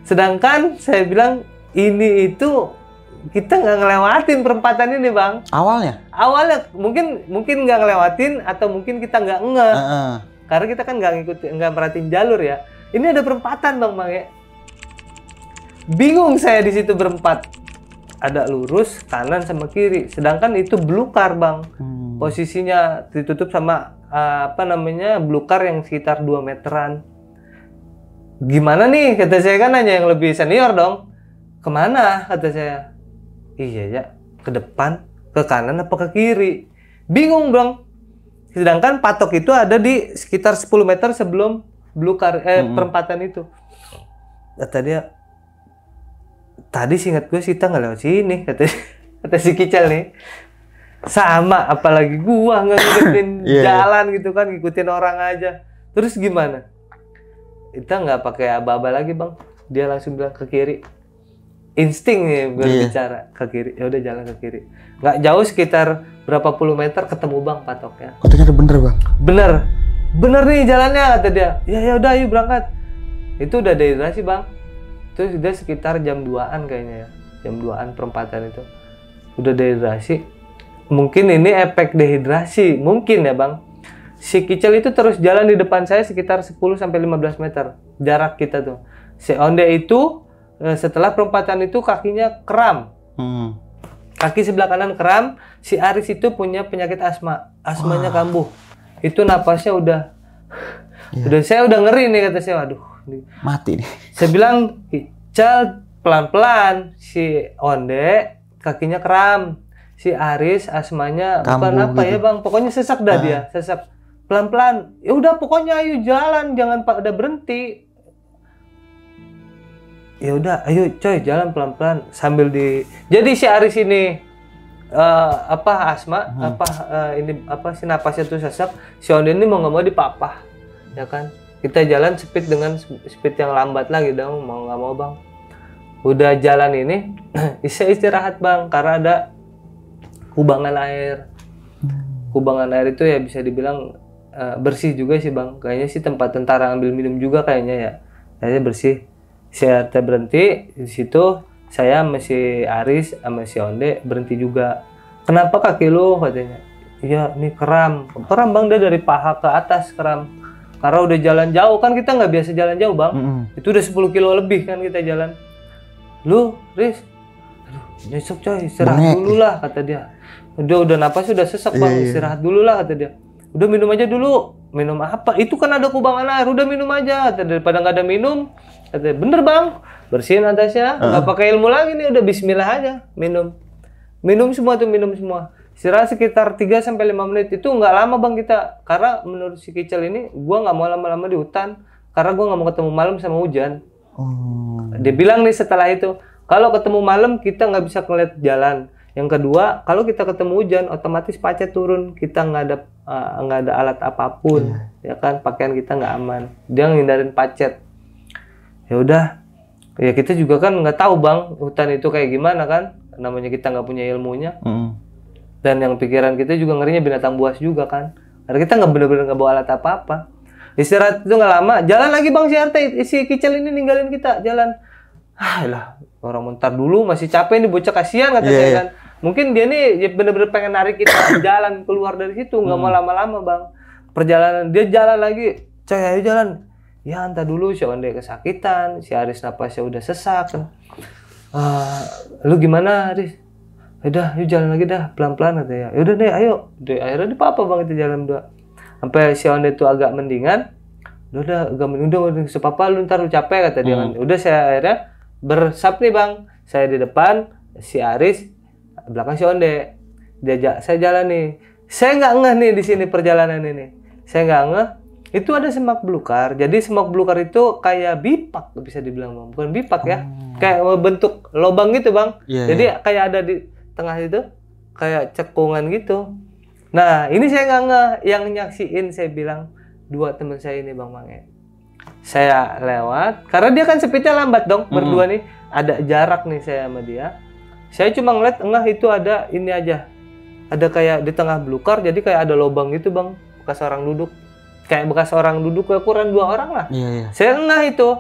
Sedangkan saya bilang ini itu kita nggak ngelewatin perempatan ini, Bang. Awalnya mungkin nggak ngelewatin atau mungkin kita nggak ngeh. Karena kita kan nggak merhatiin jalur ya. Ini ada perempatan, Bang ya. Bingung saya di situ berempat. Ada lurus kanan sama kiri. Sedangkan itu belukar, Bang. Posisinya ditutup sama belukar yang sekitar 2 meteran. Gimana nih? Kata saya kan nanya yang lebih senior dong. Kemana? Kata saya. Iya ya, ke depan, ke kanan apa ke kiri. Bingung, Bang. Sedangkan patok itu ada di sekitar 10 meter sebelum belukar perempatan itu. Kata dia, tadi seingat gue kita nggak lewat sini, kata si Kical nih. Sama, apalagi gua nggak ngikutin jalan gitu kan, ngikutin orang aja. Terus gimana? Kita nggak pakai aba-aba lagi, Bang. Dia langsung bilang ke kiri. insting nih berbicara ke kiri. Ya udah jalan ke kiri. Nggak jauh, sekitar berapa puluh meter ketemu bang patoknya. Oh, ternyata bener bang. Bener nih jalannya, kata dia. Ya udah ayo berangkat. Itu udah dehidrasi bang. Itu sudah sekitar jam 2-an kayaknya ya. Jam 2-an perempatan itu. Udah dehidrasi. Mungkin ini efek dehidrasi. Mungkin ya bang. Si Kicil itu terus jalan di depan saya sekitar 10-15 meter. Jarak kita tuh. Si Onde itu setelah perempatan itu kakinya kram. Kaki sebelah kanan kram. Si Aris itu punya penyakit asma. Asmanya kambuh. Itu napasnya udah saya udah ngeri nih, kata saya. Waduh. Mati nih. Saya bilang, Kicil pelan-pelan. Si Onde kakinya kram. Si Aris asmanya kambuh bukan apa gitu. ya bang. Pokoknya sesak dah dia. Sesak. Pelan-pelan. Ya udah pokoknya ayo jalan. Jangan pada berhenti. Ya udah, ayo coy jalan pelan-pelan sambil Jadi si Aris ini asma, si napasnya tuh sesak. Si Onde ini mau nggak mau dipapah, ya kan? Kita jalan speed dengan speed yang lambat lagi dong, mau nggak mau bang. Udah jalan ini, saya istirahat bang, karena ada kubangan air. Kubangan air itu ya bisa dibilang bersih juga sih bang. Kayaknya sih tempat tentara ambil minum juga kayaknya ya. Kayaknya bersih. Saya berhenti di situ, saya sama si Aris sama si Onde berhenti juga. Kenapa kaki lu, katanya? Iya, ini kram bang, dia dari paha ke atas kram. Karena udah jalan jauh, kan kita nggak biasa jalan jauh bang. Itu udah 10 kilo lebih kan kita jalan. Lu, Riz, aduh, nyesek coy, istirahat dulu lah, kata dia. Udah napas udah sesak bang, istirahat dulu lah, kata dia. Udah minum aja dulu. Minum apa? Itu kan ada kubangan air, udah minum aja. Daripada nggak ada minum, katanya, bener bang, bersihin atasnya, nggak pakai ilmu lagi nih, udah bismillah aja, minum semua tuh, minum semua. Istirahat sekitar 3-5 menit, itu nggak lama bang kita, karena menurut si Kicil ini, gua nggak mau lama-lama di hutan, karena gua nggak mau ketemu malam sama hujan. Dia bilang nih setelah itu, kalau ketemu malam kita nggak bisa ngeliat jalan. Yang kedua, kalau kita ketemu hujan, otomatis pacet turun, kita nggak ada alat apapun, ya kan, pakaian kita nggak aman. Dia ngindarin pacet. Ya udah, ya kita juga kan nggak tahu bang hutan itu kayak gimana kan, namanya kita nggak punya ilmunya. Dan yang pikiran kita juga ngerinya binatang buas juga kan, karena kita nggak bener-bener nggak bawa alat apa-apa. Istirahat itu nggak lama, jalan lagi bang si Kicil ini ninggalin kita jalan. Lah orang mentar dulu, masih capek nih bocah, kasihan kata saya kan. Mungkin dia nih bener-bener pengen narik kita jalan keluar dari situ, nggak mau lama-lama bang. Perjalanan dia jalan lagi, coy ayo jalan. Ya entar dulu, si Onde kesakitan, si Aris napasnya udah sesak kan. Lu gimana Aris? Udah, yuk jalan lagi dah, pelan-pelan katanya. Yaudah deh, ayo. Akhirnya di papa bang itu jalan berdua. Sampai si Onde itu agak mendingan. Udah agak mendingan, udah sepapa lu ntar lu capek kata dia kan. Udah saya akhirnya bersap nih bang. Saya di depan, si Aris belakang si Onde. Diajak saya jalan nih. Saya nggak ngeh nih di sini perjalanan ini. Saya nggak ngeh. Itu ada semak belukar. Jadi semak belukar itu kayak bipak bisa dibilang bang. Bukan bipak ya. Kayak bentuk lubang gitu bang. Jadi kayak ada di tengah itu. Kayak cekungan gitu. Nah ini saya nggak ngeh. Yang nyaksiin saya bilang dua teman saya ini bang Mange. Saya lewat. Karena dia kan speednya lambat dong. Berdua nih. Ada jarak nih saya sama dia. Saya cuma ngeliat itu ada ini aja. Ada kayak di tengah belukar. Jadi kayak ada lubang gitu bang. Bekas orang duduk. Kayak bekas orang duduk kekurangan 2 orang lah. Saya ngeh itu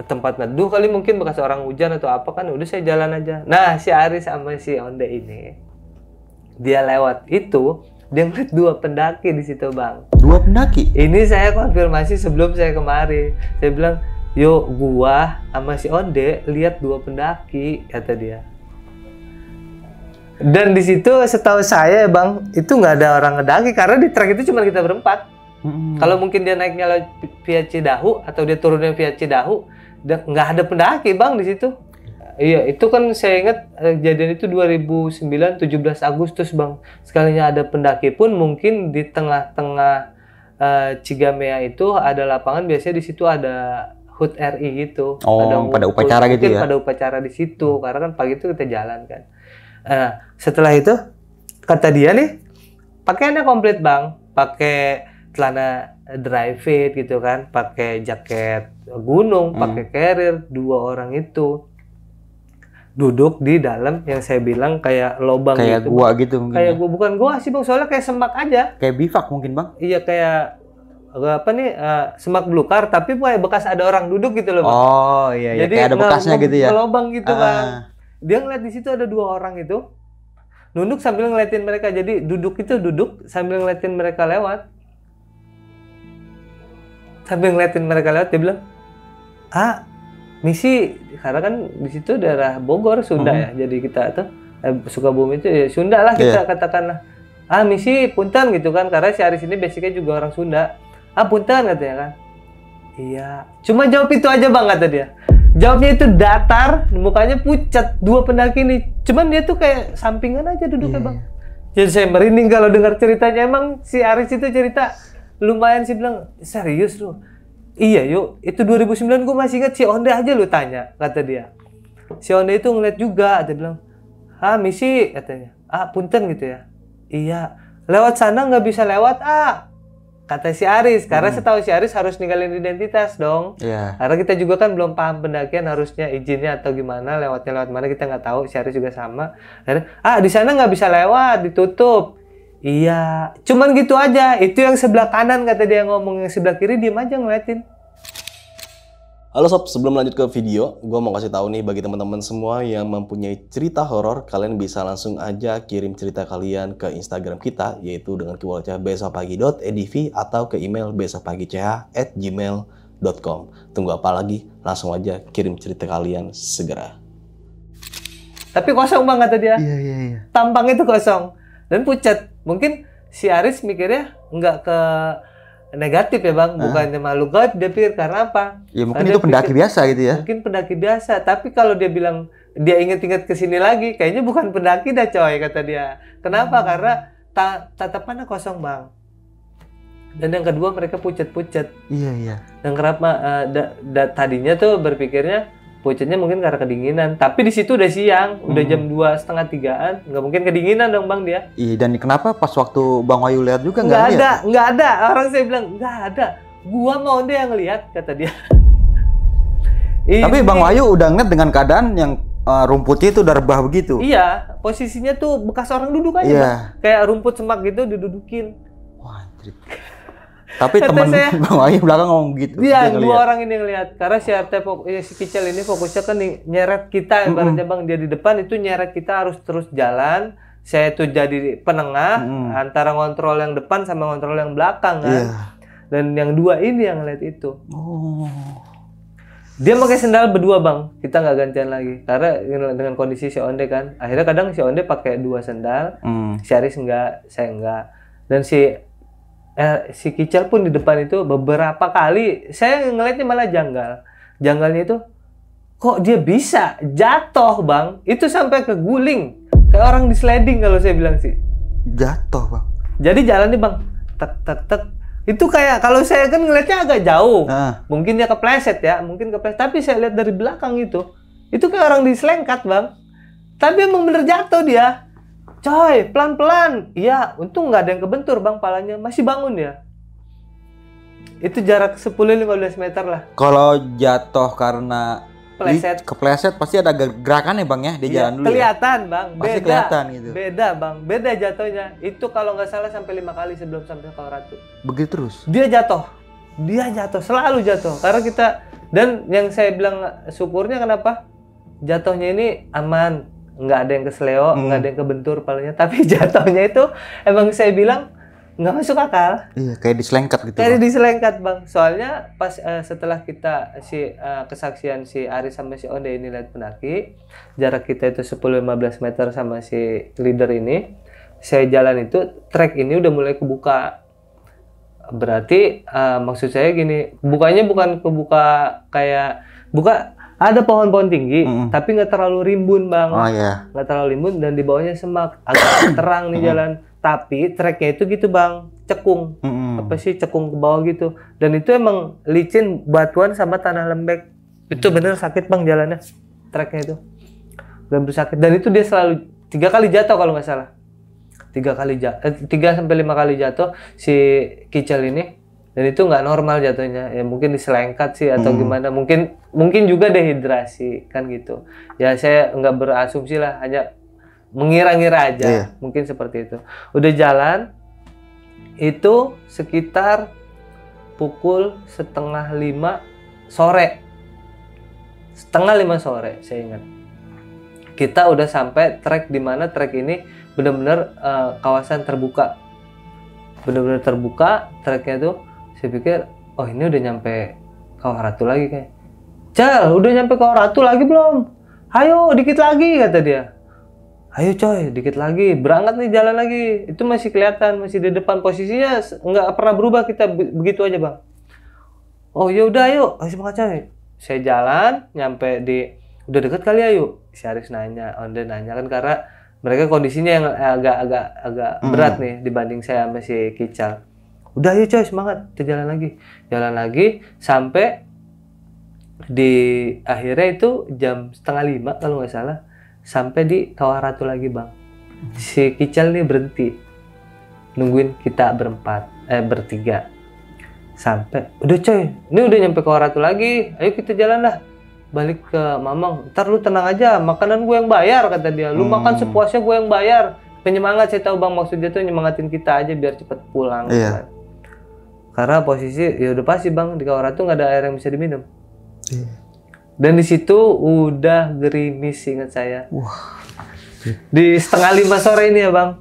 tempat neduh kali, mungkin bekas orang hujan atau apa kan. Udah saya jalan aja. Nah si Aris sama si Onde ini, dia lewat itu, dia ngeliat 2 pendaki di situ bang. 2 pendaki? Ini saya konfirmasi sebelum saya kemari. Saya bilang, yuk gua sama si Onde lihat 2 pendaki, kata dia. Dan di situ setahu saya bang, itu nggak ada orang ngedaki karena di trek itu cuma kita berempat. Kalau mungkin dia naiknya via Cidahu atau dia turunnya via Cidahu, nggak ada pendaki bang di situ. Iya, itu kan saya ingat kejadian itu 2009, 17 Agustus bang. Sekalinya ada pendaki pun mungkin di tengah-tengah Cigamea itu ada lapangan, biasanya di situ ada HUT RI gitu. Oh, pada upacara gitu ya? Pada upacara di situ, karena kan pagi itu kita jalan kan. Setelah itu kata dia nih pakaiannya komplit bang, pakai celana dry fit gitu kan, pakai jaket gunung, pakai carrier, 2 orang itu. duduk di dalam yang saya bilang kayak lobang Kayak gitu. gua gitu mungkin. Kayak Ya. gua, bukan gua sih Bang, soalnya kayak semak aja. Kayak bivak mungkin Bang. Iya kayak apa nih semak belukar tapi kayak bekas ada orang duduk gitu loh Bang. Oh iya, iya. Jadi Kayak ada bekasnya gitu ya. ngelobang gitu Bang. Ah. Dia ngeliat di situ ada 2 orang itu nunduk sambil ngeliatin mereka. Jadi duduk sambil ngeliatin mereka lewat. Sambil ngeliatin mereka lewat dia bilang, misi, karena kan di situ daerah Bogor, Sunda ya. Jadi kita tuh Sukabumi itu ya Sunda lah kita katakanlah. Misi punten gitu kan, karena si Aris ini basicnya juga orang Sunda. Punten katanya kan. Iya. Cuma jawab itu aja Bang kata dia. Jawabnya itu datar, mukanya pucat, 2 pendaki ini. Cuman dia tuh kayak sampingan aja duduknya Bang. Jadi saya merinding kalau dengar ceritanya. Emang si Aris itu cerita lumayan sih, bilang serius lu. Iya yuk, itu 2009 gue masih ingat si Onde aja lu tanya, kata dia. Si Onde itu ngeliat juga, dia bilang, misi katanya. Punten gitu ya. Iya, lewat sana nggak bisa lewat kata si Aris. Karena setahu si Aris harus ninggalin identitas dong. Iya. Karena kita juga kan belum paham pendakian harusnya izinnya atau gimana, lewatnya lewat mana kita nggak tahu. Si Aris juga sama. Akhirnya, di sana nggak bisa lewat, ditutup. Iya, cuman gitu aja. Itu yang sebelah kanan kata dia ngomong, yang sebelah kiri diem aja ngeliatin. Halo sob, sebelum lanjut ke video, gue mau kasih tahu nih bagi teman-teman semua yang mempunyai cerita horor, kalian bisa langsung aja kirim cerita kalian ke Instagram kita, yaitu dengan keywordnya besokpagi.edv atau ke email besokpagi.ch@gmail.com. Tunggu apa lagi? Langsung aja kirim cerita kalian segera. Tapi kosong Bang kata dia. Iya. Tampangnya itu kosong dan pucat. Mungkin si Aris mikirnya nggak ke negatif ya Bang, bukannya makhluk gaib, dia pikir karena apa? Ya mungkin Karena itu dia pendaki biasa gitu ya. Mungkin pendaki biasa, tapi kalau dia bilang dia inget-inget ke sini lagi, kayaknya bukan pendaki dah coy kata dia. Kenapa? Karena tatapannya kosong Bang. Dan yang kedua mereka pucat-pucat. Iya. Dan kenapa tadinya tuh berpikirnya pucatnya mungkin karena kedinginan, tapi di situ udah siang, udah jam 2:30, 3-an, nggak mungkin kedinginan dong Bang dia. Iya, dan kenapa pas waktu Bang Wahyu lihat juga nggak ada. Orang saya bilang nggak ada. Gua mau dia yang lihat kata dia. Tapi Bang Wahyu udah ngeliat dengan keadaan yang rumputnya itu udah rebah begitu. Iya, posisinya tuh bekas orang duduk aja Iya. Bang. Kayak rumput semak gitu didudukin. Wah, anjir. Tapi teman Bang Wahyu belakang ngomong gitu. Iya, 2 orang ini ngelihat. Karena si si Kicel ini fokusnya kan nyeret kita, ibaratnya Bang, dia di depan itu nyeret kita harus terus jalan. Saya tuh jadi penengah antara ngontrol yang depan sama ngontrol yang belakang kan. Iya. Dan yang 2 ini yang ngeliat itu. Oh. Dia pakai sendal berdua Bang, kita nggak gantian lagi. Karena dengan kondisi si Onde kan, akhirnya kadang si Onde pakai 2 sendal, si Aris enggak, saya enggak. Dan si Kicel pun di depan itu beberapa kali saya ngeliatnya malah janggal. Janggalnya itu kok dia bisa jatuh Bang, itu sampai keguling kayak orang di sliding kalau saya bilang sih. Jatuh Bang. Jadi jalannya Bang, tek. Itu kayak kalau saya kan ngeliatnya agak jauh, mungkin dia kepleset ya, tapi saya lihat dari belakang itu kayak orang diselengkat Bang. Tapi emang bener jatuh dia. Coy, pelan-pelan. Iya, untung nggak ada yang kebentur Bang, palanya masih bangun ya. Itu jarak 10-15 meter lah. Kalau jatuh karena kepleset pasti ada gerakannya Bang ya, dia jalan dulu. Kelihatan ya? Bang, pasti kelihatan gitu. Beda Bang, beda jatuhnya. Itu kalau nggak salah sampai 5 kali sebelum sampai ke Ratu. Begitu terus. Dia jatuh, selalu jatuh. Karena dan yang saya bilang syukurnya kenapa? Jatuhnya ini aman. Nggak ada yang kesleo, nggak ada yang kebentur palanya, tapi jatuhnya itu emang saya bilang nggak masuk akal. Iya, kayak diselengkat gitu. Kayak diselengkat Bang. Soalnya pas setelah kita kesaksian si Aris sama si Onde ini lihat pendaki, jarak kita itu 10-15 meter sama si leader ini, saya jalan itu trek ini udah mulai kebuka. Berarti maksud saya gini, bukanya bukan kebuka kayak ada pohon-pohon tinggi, tapi nggak terlalu rimbun Bang. Oh iya. Nggak terlalu rimbun dan di bawahnya semak, agak terang nih jalan. Tapi treknya itu gitu Bang, cekung. Cekung ke bawah gitu. Dan itu emang licin, batuan sama tanah lembek. Itu bener sakit Bang jalannya, treknya itu. Bener sakit. Dan itu dia selalu 3 kali jatuh kalau nggak salah. 3 sampai 5 kali jatuh si Kicel ini. Dan itu nggak normal jatuhnya. Ya mungkin diselengkat sih atau gimana. Mungkin juga dehidrasi kan gitu. Ya saya nggak berasumsi lah, hanya mengira-ngira aja. Mungkin seperti itu. Udah jalan itu sekitar pukul 4:30 sore. 4:30 sore saya ingat. Kita udah sampai trek, di mana trek ini benar-benar kawasan terbuka. Benar-benar terbuka treknya tuh. Saya pikir, oh ini udah nyampe Kawah Ratu lagi kayak. Cal, udah nyampe Kawah Ratu lagi belum? Ayo, dikit lagi, kata dia. Ayo coy, dikit lagi. Berangkat nih, jalan lagi. Itu masih kelihatan, masih di depan. Posisinya nggak pernah berubah, kita begitu aja bang. Oh ya udah, ayo semangat coy. Saya jalan, nyampe di, udah deket kali ayo. Si Aris nanya, Onde nanya kan, karena mereka kondisinya yang agak berat nih dibanding saya sama si Kical. Udah ayo coy, semangat, kita jalan lagi sampai di akhirnya itu jam 4:30 kalau nggak salah, sampai di Kawah Ratu lagi bang. Si Kical nih berhenti nungguin kita bertiga sampai udah coy, ini udah nyampe Kawah Ratu lagi, ayo kita jalan lah balik ke Mamang. Ntar lu tenang aja, makanan gue yang bayar, kata dia. Lu makan sepuasnya, gue yang bayar. Penyemangat, saya tahu bang, maksudnya tuh nyemangatin kita aja biar cepet pulang. Kan? Karena posisi ya udah pasti bang, di Kawah Ratu nggak ada air yang bisa diminum. Dan di situ udah gerimis, ingat saya. Di 4:30 sore ini ya bang,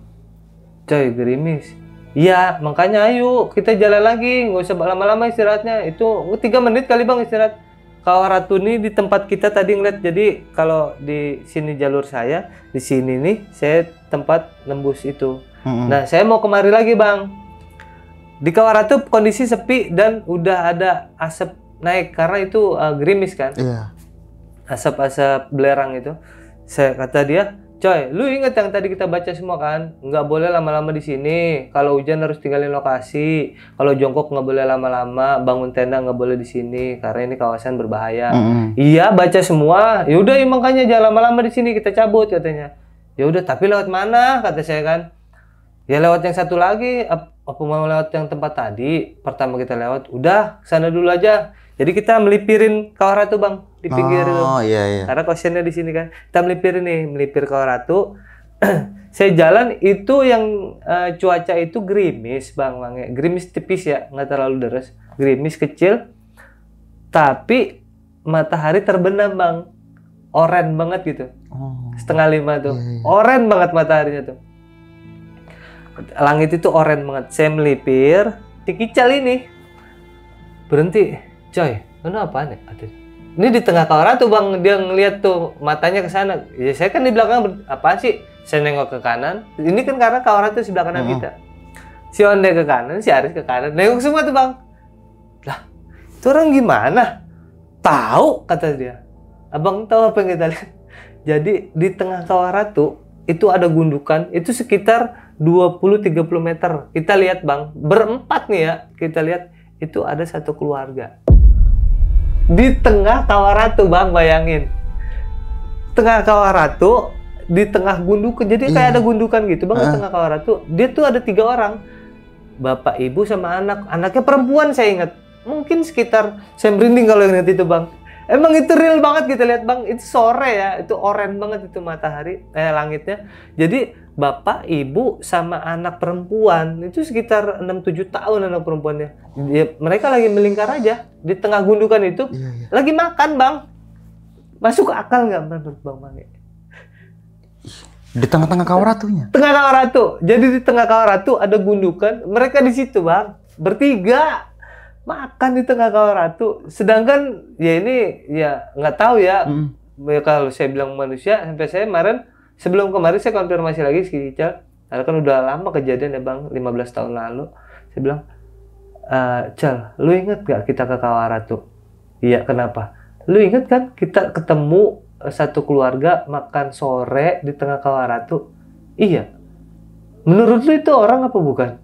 coy, gerimis. Iya, makanya ayo kita jalan lagi, nggak usah lama-lama istirahatnya. Itu 3 menit kali bang istirahat. Kawah Ratu ini di tempat kita tadi ngeliat. Jadi kalau di sini jalur saya, di sini nih saya tempat nembus itu. Nah saya mau kemari lagi bang. Di Kawah Ratu kondisi sepi dan udah ada asap naik karena itu gerimis kan. Asap-asap belerang itu. Saya kata dia, coy, lu inget yang tadi kita baca semua kan? Nggak boleh lama-lama di sini. Kalau hujan harus tinggalin lokasi. Kalau jongkok nggak boleh lama-lama. Bangun tenda nggak boleh di sini karena ini kawasan berbahaya. Iya, baca semua. Ya udah, makanya jangan lama-lama di sini, kita cabut, katanya. Ya udah, tapi lewat mana? Kata saya kan. Ya lewat yang satu lagi. Apa mau lewat yang tempat tadi? Pertama kita lewat. Udah, sana dulu aja. Jadi kita melipirin Kawah Ratu bang di pinggir itu. Karena kosennya di sini kan. Kita melipirin nih, melipir Kawah Ratu. Saya jalan itu yang cuaca itu gerimis bang, gerimis tipis ya, nggak terlalu deras, gerimis kecil. Tapi matahari terbenam bang, oren banget gitu. 4:30 tuh, oren banget mataharinya tuh. Langit itu oren banget. Saya melipir, si Kical ini berhenti. Coy, kenapa nih? Ini di tengah Kawah Ratu bang, dia ngeliat tuh matanya ke sana. Ya saya kan di belakang, apaan sih? Saya nengok ke kanan. Ini kan karena Kawah Ratu sebelah kanan kita. Si Onde ke kanan, si Aris ke kanan. Nengok semua tuh bang. Lah, itu orang gimana? Tahu, kata dia. Abang tahu apa yang kita lihat? Jadi di tengah Kawah Ratu itu ada gundukan. Itu sekitar 20-30 meter. Kita lihat bang, berempat nih ya. Kita lihat itu ada satu keluarga. Di tengah Kawah Ratu bang, bayangin. Tengah Kawah Ratu, di tengah gundukan. Jadi kayak ada gundukan gitu bang, di tengah Kawah Ratu. Dia tuh ada 3 orang. Bapak, ibu, sama anak. Anaknya perempuan saya ingat. Mungkin sekitar, saya merinding kalau ingat itu bang. Emang itu real banget kita lihat bang. Itu sore ya, itu oren banget itu matahari, langitnya. Jadi bapak, ibu, sama anak perempuan itu sekitar 6-7 tahun anak perempuannya. Mereka lagi melingkar aja di tengah gundukan itu, lagi makan bang. Masuk akal nggak menurut bang Mange? Di tengah-tengah Kawah Ratunya? Tengah Kawah Ratu. Jadi di tengah Kawah Ratu ada gundukan, mereka di situ bang, bertiga makan di tengah Kawah Ratu. Sedangkan ya ini ya nggak tahu ya. Kalau saya bilang manusia, sampai saya sebelum kemarin saya konfirmasi lagi si Kical, karena kan udah lama kejadian ya bang, 15 tahun lalu. Saya bilang, Cal, lu inget gak kita ke Kawah Ratu? Iya, kenapa? Lu inget kan kita ketemu satu keluarga makan sore di tengah Kawah Ratu? Iya. Menurut lu itu orang apa bukan?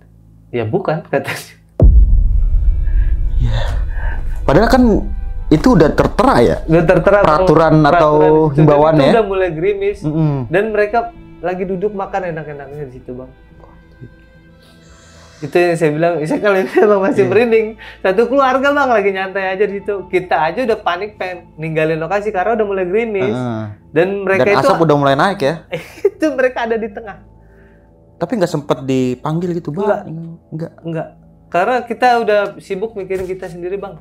Ya bukan, katanya. Padahal kan itu udah tertera ya? Udah tertera peraturan atau himbauan ya? Itu udah mulai gerimis. Dan mereka lagi duduk makan enak-enaknya di situ bang. Itu yang saya bilang, saya kalau ini emang masih merinding. Satu keluarga bang lagi nyantai aja di situ. Kita aja udah panik pengen ninggalin lokasi karena udah mulai gerimis. Dan mereka Dan itu asap udah mulai naik ya. itu mereka ada di tengah. Tapi nggak sempet dipanggil gitu bang? Enggak. Karena kita udah sibuk mikirin kita sendiri bang.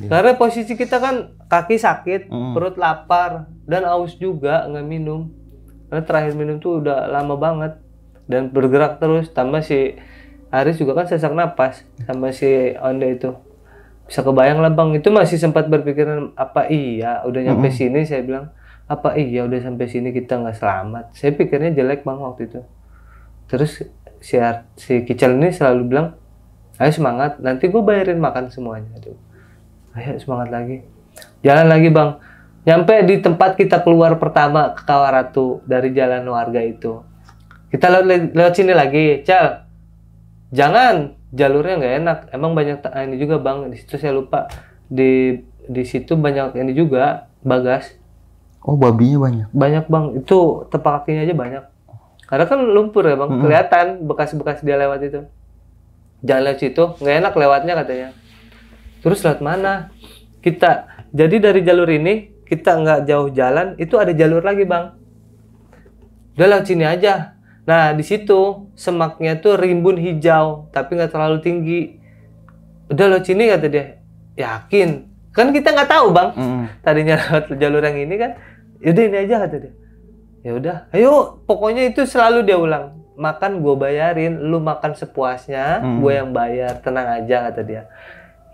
Karena posisi kita kan kaki sakit, perut lapar, dan aus juga nggak minum. Karena terakhir minum tuh udah lama banget dan bergerak terus. Tambah si Aris juga kan sesak napas sama si Onde itu. Bisa kebayang lah bang, itu masih sempat berpikiran apa iya udah nyampe sini, saya bilang apa iya udah sampai sini kita nggak selamat. Saya pikirnya jelek bang waktu itu. Terus si Kical ini selalu bilang, ayo semangat, nanti gue bayarin makan semuanya. Aduh. Ayo semangat lagi. Jalan lagi bang. Nyampe di tempat kita keluar pertama ke Kawaratu dari jalan warga itu. Kita lewat sini lagi, Cal. Jangan, jalurnya nggak enak. Emang banyak ini juga bang. Di situ saya lupa. Di situ banyak ini juga bagas. Oh babinya banyak. Banyak bang. Itu tepak kakinya aja banyak. Karena kan lumpur ya bang. Kelihatan bekas-bekas dia lewat itu. Jangan lewat situ. Nggak enak lewatnya katanya. Terus lewat mana? Jadi dari jalur ini kita nggak jauh jalan. Itu ada jalur lagi bang. Udah lewat sini aja. Nah di situ semaknya tuh rimbun hijau tapi nggak terlalu tinggi. Udah lewat sini kata dia. Yakin? Kan kita nggak tahu bang. Tadinya lewat jalur yang ini kan. Yaudah ini aja kata dia. Ya udah. Ayo pokoknya itu selalu dia ulang. Makan gue bayarin. Lu makan sepuasnya. Gue yang bayar. Tenang aja kata dia.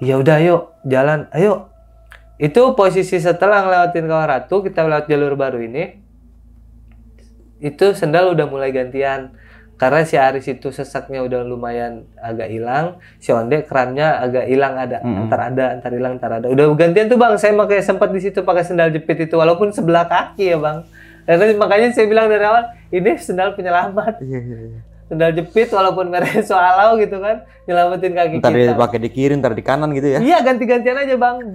Ya udah ayo jalan. Ayo. Itu posisi setelah ngelewatin Kawaratu kita lewat jalur baru ini. Itu sendal udah mulai gantian karena si Aris itu sesaknya udah lumayan agak hilang, si Onde keramnya agak hilang antar hilang antar ada. Udah gantian tuh bang, saya makanya sempat di situ pakai sendal jepit itu walaupun sebelah kaki ya bang. Dan makanya saya bilang dari awal ini sendal penyelamat. Iya. Sendal jepit walaupun mereknya soalau gitu kan, nyelamatin kaki ntar kita. Ntar dipakai di kiri, ntar di kanan gitu ya? Iya ganti-gantian aja bang,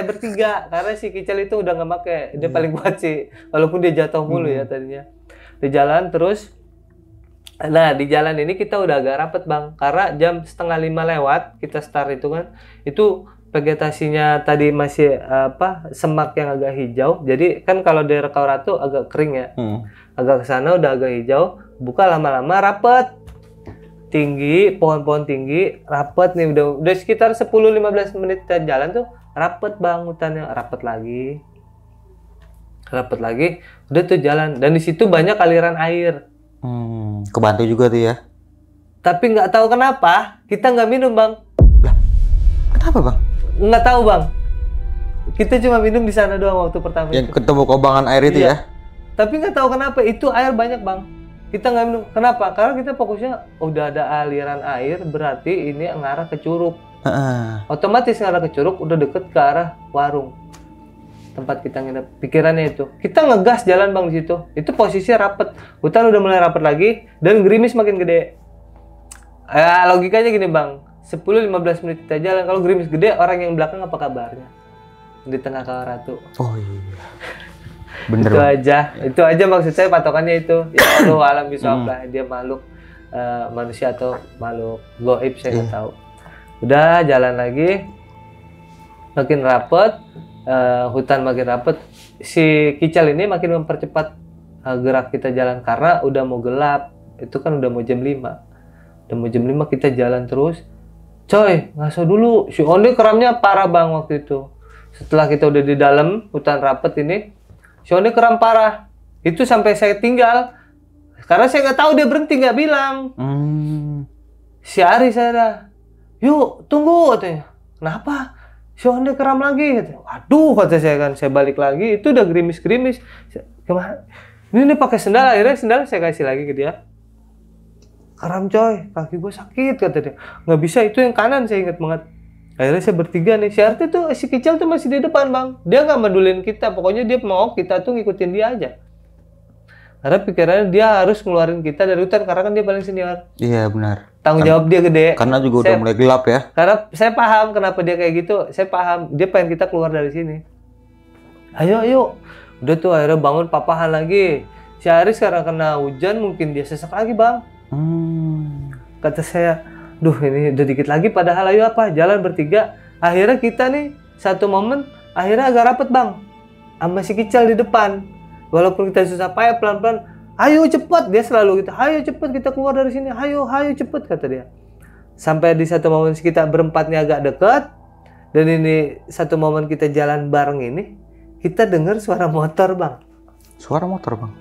bertiga. Karena si Kical itu udah nggak pakai, dia paling kuat sih. Walaupun dia jatuh mulu ya tadinya. Di jalan terus, nah di jalan ini kita udah agak rapet bang. Karena jam 4:30 lewat, kita start itu kan, itu vegetasinya tadi masih semak yang agak hijau. Jadi kan kalau daerah Kawaratu agak kering ya. Agak ke sana udah agak hijau. Buka lama-lama rapet, tinggi, pohon-pohon tinggi, rapet nih udah sekitar 10-15 menit jalan tuh rapet bang hutannya, rapet lagi, udah tuh jalan dan di situ banyak aliran air. Kebantu juga tuh ya. Tapi nggak tahu kenapa kita nggak minum bang. Lah, kenapa bang? Nggak tahu bang. Kita cuma minum di sana doang waktu pertama. Yang ketemu kobangan air itu ya? Tapi nggak tahu kenapa itu air banyak bang. Kita nggak minum. Kenapa? Karena kita fokusnya udah ada aliran air, berarti ini ngarah ke curug. Otomatis ngarah ke curug, udah deket ke arah warung tempat kita nginep. Pikirannya itu. Kita ngegas jalan bang di situ. Itu posisinya rapet. Hutan udah mulai rapet lagi dan gerimis makin gede. Logikanya gini bang. 10-15 menit kita jalan. Kalau gerimis gede, orang yang belakang apa kabarnya? Di tengah Kawaratu. Oh iya. Bener. Itu aja maksud saya patokannya itu. Ya Allah alam bisawab lah, dia makhluk manusia atau makhluk gaib saya nggak tahu. Udah jalan lagi, makin rapet, hutan makin rapet. Si Kical ini makin mempercepat gerak kita jalan karena udah mau gelap. Itu kan udah mau jam 5. Udah mau jam 5 kita jalan terus. Coy, ngaso dulu. Si Onde keramnya parah bang waktu itu. Setelah kita udah di dalam hutan rapet ini, si Onde keram parah. Itu sampai saya tinggal. Karena saya nggak tahu dia berhenti, nggak bilang. Si Ari saya dah. Yuk, tunggu katanya. Kenapa? Si Onde keram lagi. Katanya. Waduh, kata saya kan. Saya balik lagi. Itu udah gerimis-gerimis. Kemana? Ini pakai sendal. Akhirnya sendal saya kasih lagi ke dia. Keram coy, kaki gue sakit kata dia. Nggak bisa, itu yang kanan saya ingat banget. Akhirnya saya bertiga nih, si Arti tuh, si Kical tuh masih di depan bang. Dia nggak medulin kita, pokoknya dia mau kita tuh ngikutin dia aja. Karena pikirannya dia harus ngeluarin kita dari hutan, karena kan dia paling senior. Iya benar. Tanggung jawab dia gede. Karena juga udah mulai gelap ya. Karena saya paham kenapa dia kayak gitu, saya paham. Dia pengen kita keluar dari sini. Ayo. Udah tuh akhirnya bangun papahan lagi. Si Aris karena kena hujan mungkin dia sesak lagi bang. Kata saya, duh ini udah dikit lagi padahal ayo apa, jalan bertiga. Akhirnya kita nih, satu momen, akhirnya agak rapet bang. Sama si Kical di depan. Walaupun kita susah payah pelan-pelan, ayo cepet, dia selalu gitu, ayo cepet kita keluar dari sini, ayo cepet, kata dia. Sampai di satu momen kita berempatnya agak dekat, dan ini satu momen kita jalan bareng ini, kita dengar suara motor bang. Suara motor bang?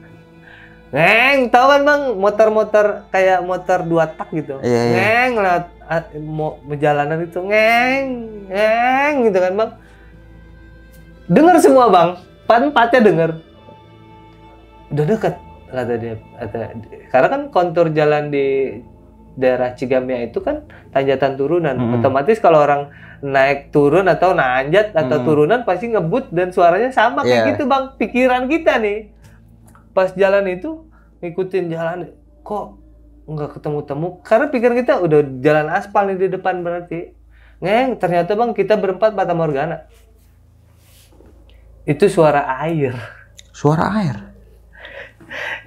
Ngeng, tahu kan bang, motor-motor kayak motor 2 tak gitu. Iya. Ngeng lewat jalanan itu, ngeng gitu kan bang. Dengar semua bang, empatnya dengar. Udah dekat kata dia. Karena kan kontur jalan di daerah Cigamia itu kan tanjatan turunan. Otomatis kalau orang naik turun atau nanjat atau turunan pasti ngebut dan suaranya sama kayak gitu bang. Pikiran kita nih. Pas jalan itu ngikutin jalan, kok nggak ketemu-temu? Karena pikiran kita udah jalan aspal nih di depan berarti. Ngeng, ternyata bang kita berempat Fata Morgana. Itu suara air. Suara air?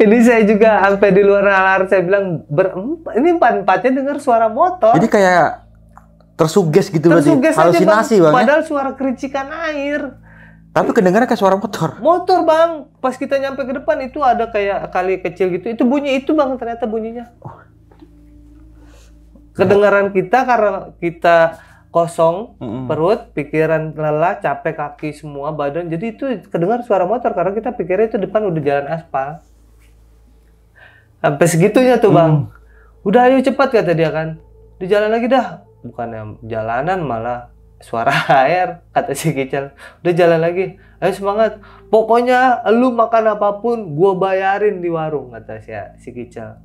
Ini saya juga sampai di luar nalar saya bilang berempat. Ini empat-empatnya dengar suara motor. Jadi kayak tersuges gitu berarti. Halusinasi bang. Padahal suara kericikan air. Tapi kedengarannya kayak suara motor. Motor bang, pas kita nyampe ke depan itu ada kayak kali kecil gitu. Itu bunyi itu bang, ternyata bunyinya. Kedengaran kita karena kita kosong perut, pikiran lelah, capek kaki semua badan. Jadi itu kedengar suara motor karena kita pikirnya itu depan udah jalan aspal. Sampai segitunya tuh bang. Udah ayo cepat kata dia kan. Di jalan lagi dah. Bukannya jalanan malah suara air, kata si Kical. Udah jalan lagi, ayo semangat. Pokoknya lu makan apapun, gua bayarin di warung, kata si Kical.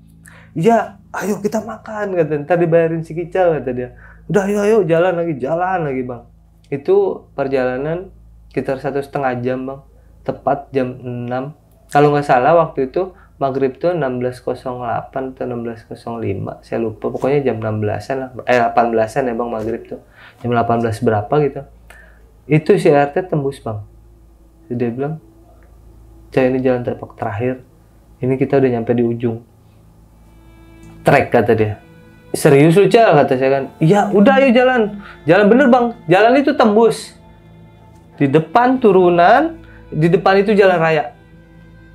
Ya, ayo kita makan, kata. Ntar dibayarin si Kical, kata dia. Udah ayo jalan lagi bang. Itu perjalanan sekitar 1,5 jam bang. Tepat jam 6. Kalau nggak salah waktu itu maghrib tuh 16.08 atau 16.05, saya lupa. Pokoknya jam 16-an lah, 18-an ya bang maghrib tuh. Jam 18 berapa gitu. Itu si RT tembus bang. Dia bilang, "Cah, ini jalan tapak terakhir. Ini kita udah nyampe di ujung trek," kata dia. "Serius lu Cah?" kata saya kan. "Iya, udah ayo jalan." Jalan bener bang. Jalan itu tembus. Di depan turunan, di depan itu jalan raya.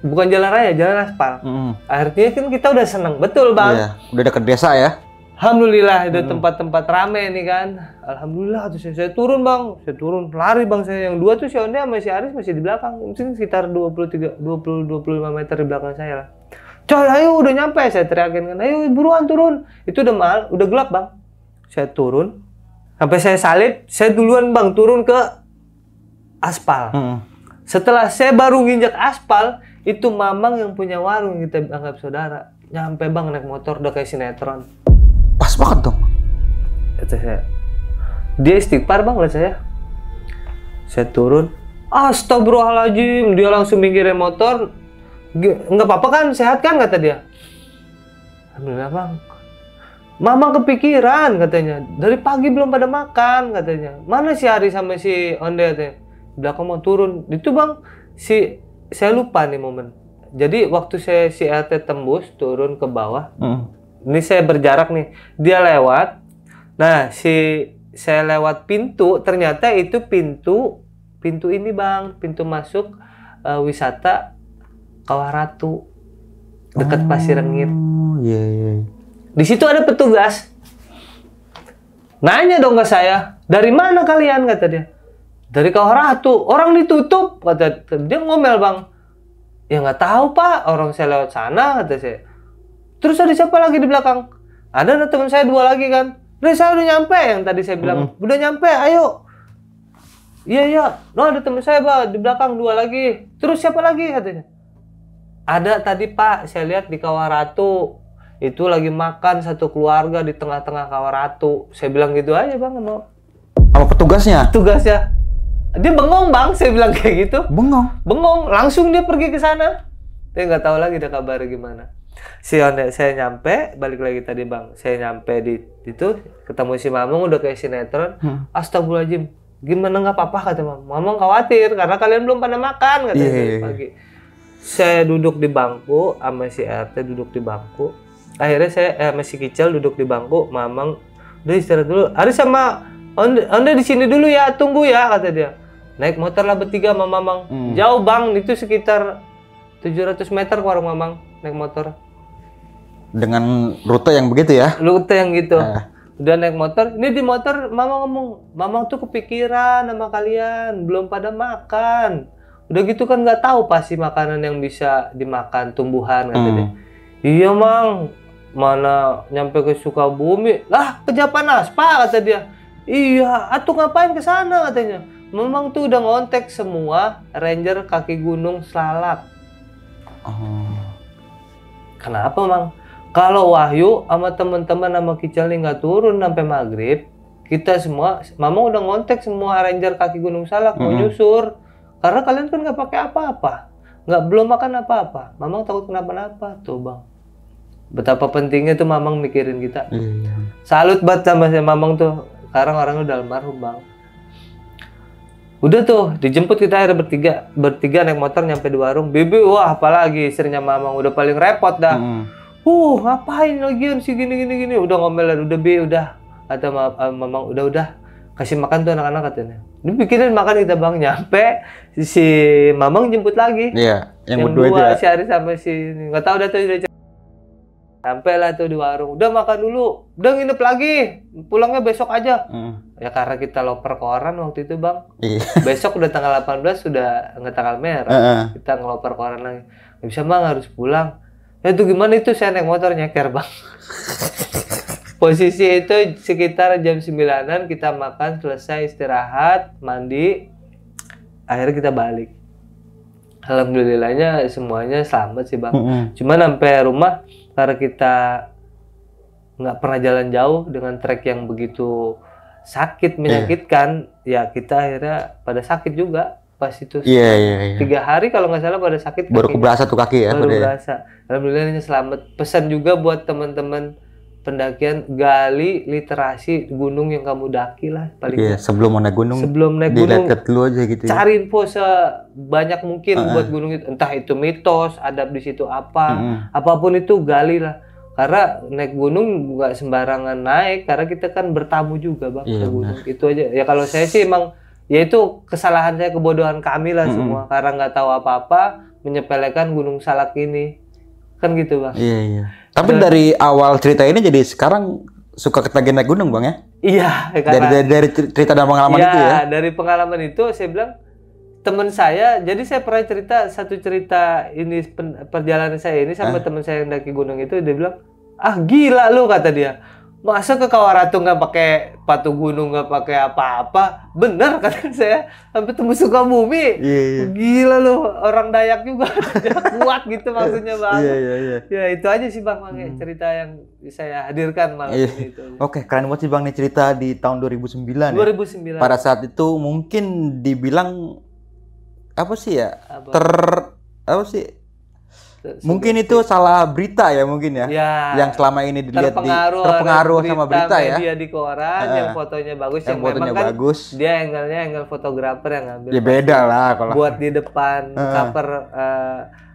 Bukan jalan raya, jalan aspal. Artinya kan kita udah seneng, betul bang. Iya, udah deket desa ya. Alhamdulillah ada tempat-tempat rame nih kan. Alhamdulillah tuh saya turun bang, saya turun lari bang saya. Yang dua tuh si Onde sama si Aris masih di belakang. Mungkin sekitar 25 meter di belakang saya lah. "Coy, ayo udah nyampe," saya teriakin kan. "Ayo buruan turun." Itu udah gelap bang. Saya turun, sampai saya salib, saya duluan bang turun ke aspal. Setelah saya baru nginjak aspal, itu Mamang yang punya warung yang kita anggap saudara. Nyampe bang naik motor udah kayak sinetron. Pas banget dong. Kata saya. Dia istighfar bang lah saya. Saya turun. Astagfirullahaladzim. Dia langsung minggirin motor. Nggak apa-apa kan? Sehat kan? Kata dia. Alhamdulillah bang. Mamang kepikiran katanya. Dari pagi belum pada makan katanya. Mana si Ari sama si Onde katanya. Belakang mau turun. Itu bang. Saya lupa nih momen. Jadi waktu si RT tembus turun ke bawah. Ini saya berjarak nih. Dia lewat. Nah, saya lewat pintu. Ternyata itu pintu ini bang. Pintu masuk wisata Kawah Ratu. Dekat Pasir Rengit. Iya. Di situ ada petugas. Nanya dong ke saya. "Dari mana kalian?" kata dia. "Dari Kawah Ratu." "Orang ditutup," kata dia. Ngomel bang. "Ya nggak tahu pak. Orang saya lewat sana," kata saya. "Terus ada siapa lagi di belakang?" "Ada teman saya 2 lagi kan." "Udah saya udah nyampe," yang tadi saya bilang. "Udah nyampe, ayo." Iya. "No, ada teman saya pak di belakang 2 lagi." "Terus siapa lagi?" katanya. "Ada tadi pak, saya lihat di Kawah Ratu. Itu lagi makan satu keluarga di tengah-tengah Kawah Ratu." Saya bilang gitu aja bang sama petugasnya. Dia bengong bang, saya bilang kayak gitu. Bengong. Langsung dia pergi ke sana. Dia nggak tahu lagi dia kabarnya gimana. Saya nyampe, balik lagi tadi bang. Saya nyampe di itu, ketemu si Mamang udah kayak sinetron. "Astagfirullahaladzim, gimana nggak apa-apa?" kata Mamang. "Khawatir karena kalian belum pada makan," katanya pagi. Saya duduk di bangku, sama si RT duduk di bangku. Akhirnya saya masih kicil duduk di bangku, Mamang udah istirahat dulu. Aris sama Onde di sini dulu ya, tunggu ya kata dia. Naik motor lah bertiga sama Mamang. Jauh Bang, itu sekitar 700 meter ke warung Mamang naik motor. Dengan rute yang begitu ya? Rute yang gitu. Udah naik motor, ini di motor Mamang ngomong, Mamang tuh kepikiran sama kalian, belum pada makan. Udah gitu kan nggak tahu pasti makanan yang bisa dimakan tumbuhan kata dia. Iya Mang, mana nyampe ke Sukabumi, lah ke Japanaspa kata dia. Iya, atuh ngapain ke sana katanya. Mamang tuh udah ngontek semua ranger kaki gunung Salak. Kenapa Mang? Kalau Wahyu sama teman-teman sama Kical nih nggak turun sampai maghrib, kita semua, Mamang udah ngontek semua ranger kaki gunung Salak mau nyusur. Karena kalian kan nggak pakai apa-apa, belum makan apa-apa. Mamang takut kenapa-napa tuh Bang. Betapa pentingnya tuh Mamang mikirin kita. Salut banget sama Mamang tuh. Sekarang orangnya udah almarhum Bang. Udah tuh dijemput kita akhirnya bertiga naik motor nyampe di warung. Bibi, wah apalagi istrinya Mamang udah paling repot dah. Ngapain lagian sih gini. Udah ngomelin, udah Bi, udah. Kata Mamang, udah. Kasih makan tuh anak-anak katanya. Dibikinin makan kita Bang, nyampe si Mamang jemput lagi. Iya, yang berdua itu ya. Si Aris sama si nggak tahu dah tuh udah sampai lah tuh di warung. Udah makan dulu, udah nginep lagi. Pulangnya besok aja. Ya karena kita loper koran waktu itu Bang. Besok udah tanggal 18 sudah nggak tanggal merah. Kita ngeloper koran lagi. Nggak bisa Bang, harus pulang. Ya itu gimana itu saya naik motor nyeker Bang. Posisi itu sekitar jam 9-an kita makan, selesai istirahat, mandi, akhirnya kita balik. Alhamdulillahnya semuanya selamat sih Bang. Cuman sampai rumah karena kita nggak pernah jalan jauh dengan trek yang begitu sakit, menyakitkan, ya kita akhirnya pada sakit juga pas itu. 3 hari kalau nggak salah pada sakit. Baru keberasa tuh kaki ya? Baru berasa. Alhamdulillahnya selamat. Pesan juga buat teman-teman pendakian, gali literasi gunung yang kamu daki lah paling. Sebelum naik gunung. Dilihat dulu aja gitu. Cari info sebanyak mungkin buat gunung itu, entah itu mitos, adab di situ apa, apapun itu gali lah. Karena naik gunung nggak sembarangan naik, karena kita kan bertamu juga Bang ke gunung. Itu aja. Ya kalau saya sih emang, ya itu kesalahan saya, kebodohan kami lah semua, karena nggak tahu apa-apa, menyepelekan Gunung Salak ini. Kan gitu Bang. Iya. Tapi dari awal cerita ini jadi sekarang suka ketagihan naik gunung Bang ya? Iya. Dari cerita dan pengalaman itu ya? Dari pengalaman itu saya bilang, teman saya, jadi saya pernah satu cerita ini perjalanan saya ini sama teman saya yang daki gunung itu, dia bilang, gila lu kata dia. Masa ke Kawaratu nggak pakai patu gunung, nggak pakai apa-apa? Bener kata saya, sampai tembus Sukabumi. Gila lu, orang Dayak juga kuat gitu maksudnya Bang. Ya itu aja sih Bang, cerita yang saya hadirkan malam ini. Oke, keren banget sih Bang nih cerita di tahun 2009 2009. Pada saat itu mungkin dibilang apa sih ya? Mungkin itu salah berita ya mungkin ya. Yang selama ini dilihat terpengaruh sama berita ya. Dia di koran yang fotonya bagus, yang fotonya memang bagus. Kan dia angle fotografer yang ngambil. Ya beda lah kalau buat di depan cover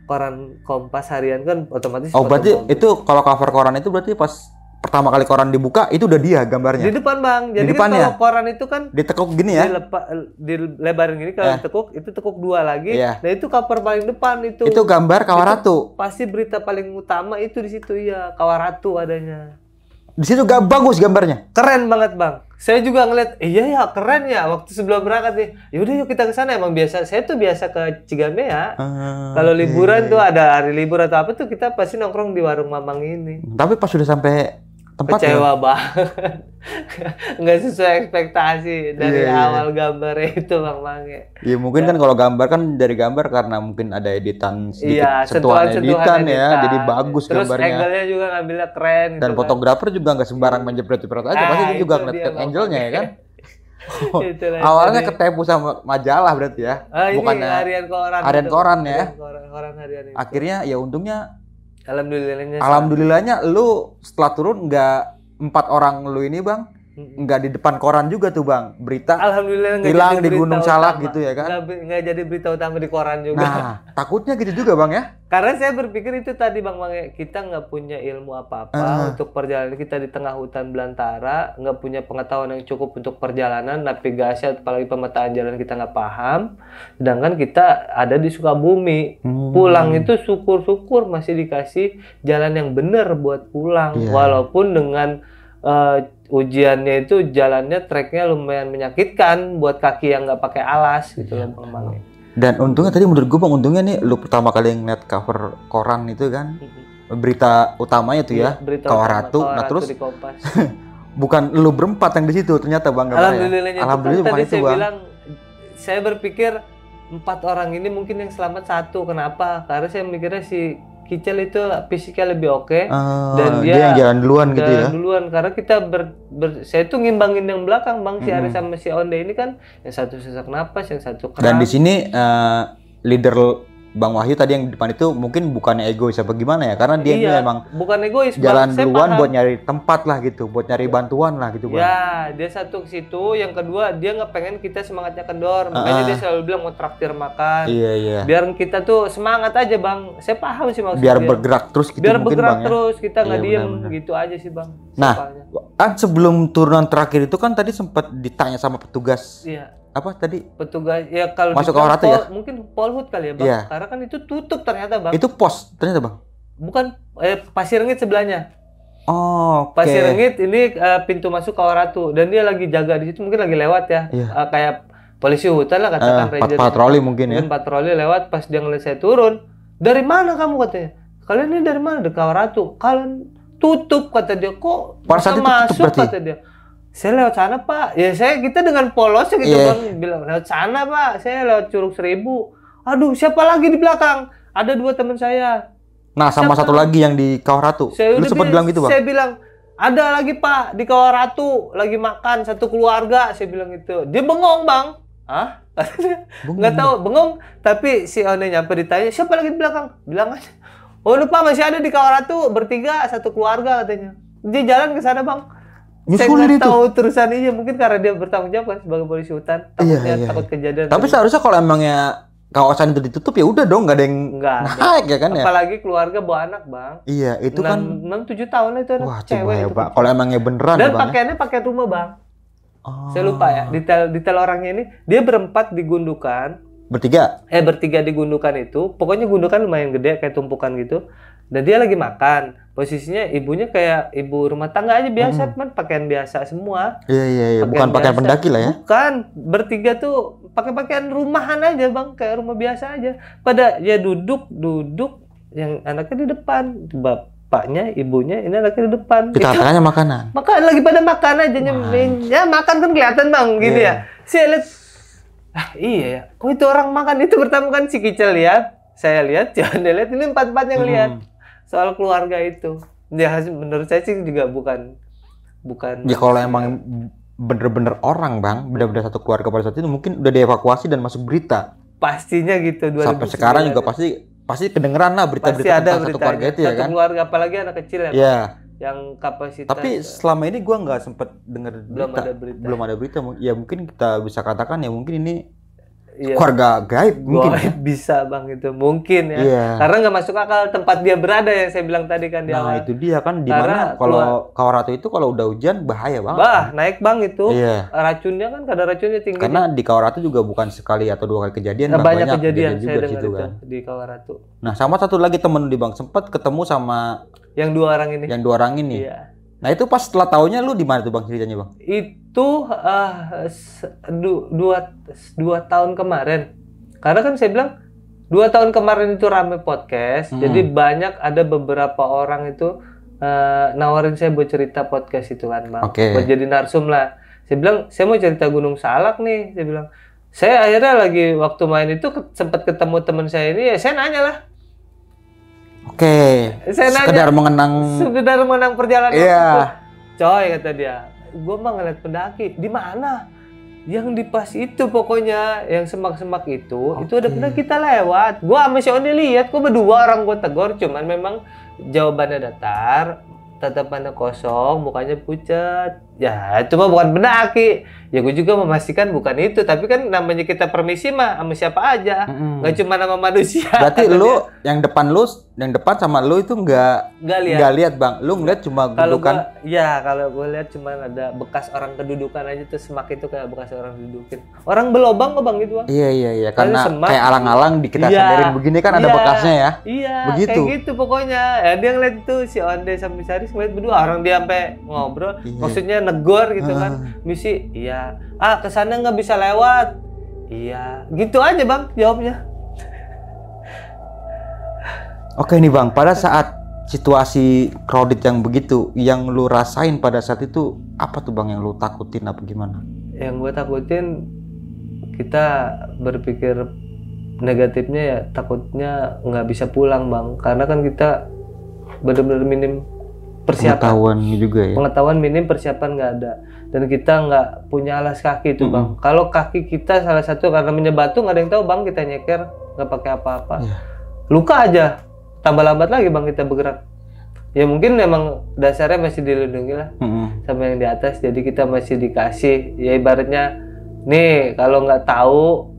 koran Kompas harian kan otomatis. Berarti bagus. itu kalau cover koran itu berarti pas pertama kali koran dibuka itu udah dia gambarnya. Di depan Bang. Jadi kan kalau koran itu kan ditekuk gini ya. Dilebarin gini, kalau ditekuk itu tekuk 2 lagi. Nah itu cover paling depan itu. Itu gambar Kawaratu. Pasti berita paling utama itu di situ ya, Kawaratu adanya. Di situ gak bagus gambarnya. Keren banget Bang. Saya juga ngeliat, iya ya keren ya waktu sebelum berangkat nih. Yaudah yuk kita ke sana. Emang saya tuh biasa ke Cigamea. Kalau liburan tuh ada hari libur atau apa tuh kita pasti nongkrong di warung Mamang ini. Tapi pas sudah sampai tempat kecewa banget. Nggak sesuai ekspektasi dari awal gambarnya itu Bang Mange. Iya mungkin kan kalau gambar kan dari gambar karena mungkin ada editan sedikit, sentuhan editan ya, jadi bagus terus gambarnya. Terus angle-nya juga ngambilnya keren. Dan gitu fotografer kan juga nggak sembarang menjepret-jepret aja, pasti dia juga ngeliat angle-nya ya kan. Awalnya ketipu sama majalah berarti ya. Bukan harian koran. Harian koran ya. Koran harian itu. Akhirnya ya untungnya Alhamdulillahnya lu setelah turun nggak 4 orang lu ini Bang nggak di depan koran juga tuh Bang. Berita Alhamdulillah nggak hilang jadi di berita Gunung Salak utama. gitu ya kan. Nggak jadi berita utama di koran juga. Nah, takutnya gitu juga Bang ya. Karena saya berpikir itu tadi Bang Mange, kita nggak punya ilmu apa-apa untuk perjalanan kita di tengah hutan belantara, nggak punya pengetahuan yang cukup untuk perjalanan, navigasi, apalagi pemetaan jalan kita nggak paham. Sedangkan kita ada di Sukabumi, pulang itu syukur-syukur masih dikasih jalan yang benar buat pulang, walaupun dengan ujiannya itu jalannya treknya lumayan menyakitkan buat kaki yang nggak pakai alas gitu loh Bang Mange. Dan untungnya tadi menurut gue Bang, untungnya nih lu pertama kali ngeliat cover koran itu kan, berita utamanya tuh ya, Kawaratu. Nah terus di Kompas. bukan lu berempat yang di situ ternyata Bang. Alhamdulillahnya Alhamdulillah itu kan bukan tadi itu saya Bang. bilang, saya berpikir 4 orang ini mungkin yang selamat 1. Kenapa? Karena saya mikirnya si Kicel itu fisiknya lebih oke dan dia yang jalan duluan gitu ya. Jalan duluan karena kita saya tuh ngimbangin yang belakang Bang, si Aris sama si Onde ini kan yang satu sesak napas, yang satu kram. Dan di sini leader Bang Wahyu tadi yang di depan itu mungkin bukannya egois apa gimana ya, karena dia itu memang bukan egois, jalan Bang. duluan buat nyari tempat lah gitu, buat nyari bantuan lah gitu Bang. Ya, dia satu ke situ, yang kedua dia nggak pengen kita semangatnya kendor, makanya dia selalu bilang mau traktir makan. Iya. Biar kita tuh semangat aja Bang. Saya paham sih maksudnya. Biar bergerak terus gitu biar mungkin bergerak Bang ya. terus, kita nggak Iya, diem benar-benar. gitu aja sih Bang. Nah, Sukanya. kan sebelum turunan terakhir itu kan tadi sempat ditanya sama petugas. Iya. Apa tadi? Petugas ya kalau Masuk dibilang Kawaratu ya? mungkin Polhut kali ya Bang. Iya. Karena kan itu tutup ternyata Bang. Itu pos ternyata Bang. Bukan Pasir Rengit sebelahnya. Oh, oke. Pasir Rengit ini pintu masuk Kawaratu dan dia lagi jaga di situ, mungkin lagi lewat ya. Iya. Kayak polisi hutan lah katakan ranger. Patroli mungkin ya. Mungkin patroli lewat, pas dia ngeliat saya turun. Dari mana kamu katanya? Kalian ini dari mana? Dari Kawaratu. Kalian tutup kata dia. Kok Pada saat bisa itu tutup masuk berarti? kata dia. Saya lewat sana Pak. Ya kita dengan polos gitu Bang bilang lewat sana Pak. Saya lewat Curug Seribu. Aduh siapa lagi di belakang? Ada 2 teman saya. Nah, sama satu lagi yang di Kawaratu. Lu sempat bilang gitu Bang? Saya bilang ada lagi Pak di Kawaratu lagi makan satu keluarga. Saya bilang gitu. Dia bengong Bang. Hah? Nggak tahu bengong. Tapi si One nyampe ditanya siapa lagi di belakang? Bilang aja. Oh lupa masih ada di Kawaratu bertiga satu keluarga katanya. Dia jalan ke sana Bang. Saya nggak tahu terusan ini mungkin karena dia bertanggung jawab kan sebagai polisi hutan. Takutnya takut kejadian. Tapi seharusnya kalau emangnya kawasan itu ditutup ya udah dong, nggak ada yang naik ya kan ya. Apalagi keluarga bawa anak Bang. Iya itu kan 6-7 tahun lah itu anak cewek ya itu. Pak. Kalau emangnya beneran Dan ya, Bang, pakaiannya pakai rumah Bang. Oh. Saya lupa ya detail orangnya ini. Dia berempat di gundukan. Bertiga Bertiga di gundukan itu. Pokoknya gundukan lumayan gede kayak tumpukan gitu. Dan dia lagi makan. Posisinya ibunya kayak ibu rumah tangga aja biasa, cuman pakaian biasa semua. Iya. Bukan pakaian pendaki lah ya. Bukan, bertiga tuh pakai pakaian rumahan aja Bang, kayak rumah biasa aja. Pada ya duduk, yang anaknya di depan, bapaknya, ibunya, ini anaknya di depan. Kita tanya makanan. Makan lagi pada makan aja ya makan kan kelihatan Bang, gini ya. Saya lihat, iya ya, kok itu orang makan itu pertama kan si Kicel lihat, saya lihat, jangan dia lihat, ini 4 yang lihat. Soal keluarga itu, ya menurut saya sih juga bukan. Ya kalau emang bener-bener orang Bang, bener-bener satu keluarga pada saat itu mungkin udah dievakuasi dan masuk berita. Pastinya gitu. Sampai sekarang juga pasti kedengeran lah berita-berita tentang satu keluarga itu ya kan. Satu keluarga apalagi anak kecil ya. Iya. Yang kapasitas. Tapi selama ini gua nggak sempet denger berita. Belum ada berita. Ya mungkin kita bisa katakan ya mungkin ini keluarga gaib mungkin. Bisa Bang itu mungkin ya. Iya. Karena nggak masuk akal tempat dia berada yang saya bilang tadi kan di awal. Nah itu dia kan dimana kalau Kawaratu itu kalau udah hujan bahaya banget. Naik Bang itu. Iya. Racunnya kan kadar racunnya tinggi. Karena di Kawaratu juga bukan sekali atau 2 kali kejadian. Banyak kejadian juga saya dengar situ itu kan. di Kawaratu. Nah sama satu lagi temen di Bang sempat ketemu sama yang 2 orang ini. Yang 2 orang ini. Iya. Nah itu pas setelah taunya lu di mana tuh Bang ceritanya Bang? Itu 2 tahun kemarin. Karena kan saya bilang 2 tahun kemarin itu rame podcast, jadi banyak ada beberapa orang itu nawarin saya buat cerita podcast itu kan Bang, buat jadi narsum lah. Saya bilang saya mau cerita Gunung Salak nih, saya bilang. Saya akhirnya lagi waktu main itu sempat ketemu teman saya ini, ya saya nanya lah. Saya sekedar mengenang perjalanan itu. Coy kata dia, gue mah ngeliat pendaki di mana? Yang di pas itu pokoknya, yang semak-semak itu ada pendaki kita lewat. Gua sama si Onde lihat, kok berdua orang gua tegur, cuman memang jawabannya datar, tatapannya kosong, mukanya pucat. Ya, itu mah bukan pendaki. Ya gue juga memastikan bukan itu. Tapi kan namanya kita permisi mah sama siapa aja. Nggak cuma nama manusia. Berarti lu yang depan sama lu itu nggak lihat bang. Lu ngeliat cuma gundukan. Kalau gue lihat cuma ada bekas orang kedudukan aja tuh, semak itu kayak bekas orang dudukin. Orang belobang kok bang gitu bang. Iya. Karena semak, kayak alang-alang di kita senderin begini kan ada bekasnya ya. Iya. Begitu. Kayak gitu pokoknya. Ya, dia ngeliat tuh si Onde sama si Aris ngeliat berdua. Orang dia sampai ngobrol. Maksudnya negor gitu kan. Misi, iya. Kesana nggak bisa lewat. Iya. Gitu aja bang jawabnya. Oke nih bang, pada saat situasi crowded yang begitu, yang lu rasain pada saat itu apa tuh bang yang lu takutin apa gimana? Yang gue takutin, kita berpikir negatifnya ya takutnya nggak bisa pulang bang, karena kan kita benar-benar minim persiapan. Pengetahuan juga ya. Pengetahuan minim, persiapan nggak ada, dan kita nggak punya alas kaki itu bang. Kalau kaki kita salah satu karena menyebatu nggak ada yang tahu bang, kita nyeker nggak pakai apa-apa, luka aja. Tambah lambat lagi bang kita bergerak. Ya mungkin memang dasarnya masih dilindungi lah sama yang di atas. Jadi kita masih dikasih, ya ibaratnya nih kalau nggak tahu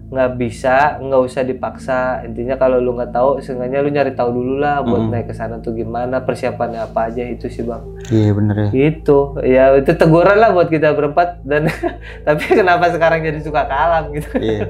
nggak bisa, nggak usah dipaksa. Intinya kalau lu nggak tahu, seenggaknya lu nyari tahu dulu lah buat naik ke sana tuh gimana, persiapannya apa aja, itu sih bang. Iya bener ya. Itu teguran lah buat kita berempat. Dan tapi kenapa sekarang jadi suka kalam gitu? Iya.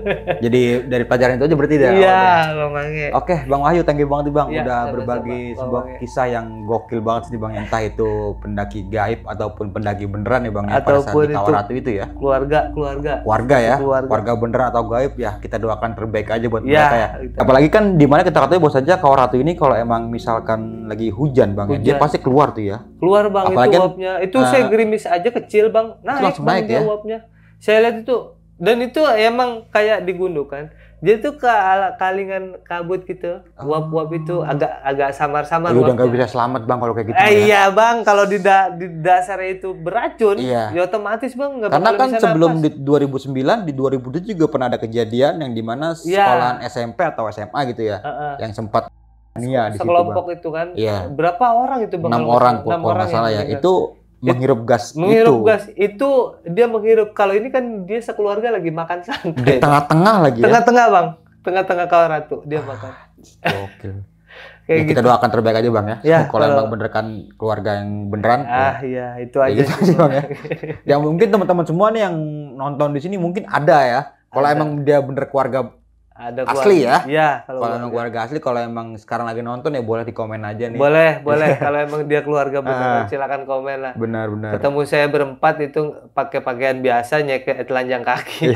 Jadi dari pelajaran itu aja berarti ya. Iya bang Mange. Oke bang Wahyu, thank you banget nih bang, Ya, udah sama-sama, berbagi Bang sebuah Mange. kisah yang gokil banget sih bang. Entah itu pendaki gaib ataupun pendaki beneran ya bang ya, pada saat Ataupun di Kawah Ratu itu ya. Keluarga Ya, keluarga. warga beneran atau gaib ya, kita doakan terbaik aja buat Ya, mereka ya. gitu. Apalagi kan di mana kita katakan bahwa saja Kawah Ratu ini kalau emang misalkan lagi hujan bang, ya, dia Hujan. pasti keluar tuh ya. Keluar bang, Apalagi itu kan, uapnya. Itu saya gerimis aja kecil bang, naik langsung bang naik dia ya? uapnya. Saya lihat itu, dan itu emang kayak di gunung kan. Dia tuh kalingan kabut gitu. Uap-uap itu agak samar-samar. Lu udah nggak uapnya. bisa selamat bang kalau kayak gitu. Bang, ya. Iya bang, kalau di dasarnya itu beracun, Iya. ya otomatis bang nggak Karena bakal kan bisa sebelum napas. di 2009, di 2007 juga pernah ada kejadian yang dimana sekolahan SMP atau SMA gitu ya, yang sempat di situ, sekelompok bang. itu kan. Iya. Berapa orang itu bang? 6 Kalau orang nggak- 6 kalau nggak salah ya. yang Itu menghirup gas menghirup itu. gas itu, dia menghirup. Kalau ini kan dia sekeluarga lagi makan Di santai. tengah-tengah lagi ya. Tengah-tengah bang, tengah-tengah Kawah Ratu dia makan. Oke. Kayak Ya, kita gitu. doakan terbaik aja bang ya. Ya, kalau kalau- emang bener kan keluarga yang beneran. Iya itu Ya aja gitu sih bang ya. Yang mungkin teman-teman semua nih yang nonton di sini mungkin ada ya. Kalau Ada. emang dia bener keluarga Ada asli ya. Iya, Kalau emang keluarga asli, kalau emang sekarang lagi nonton ya boleh di komen aja nih. boleh. Kalau emang dia keluarga beneran, silakan komen lah. Benar-benar. Ketemu saya berempat itu pakai pakaian biasa, telanjang kaki,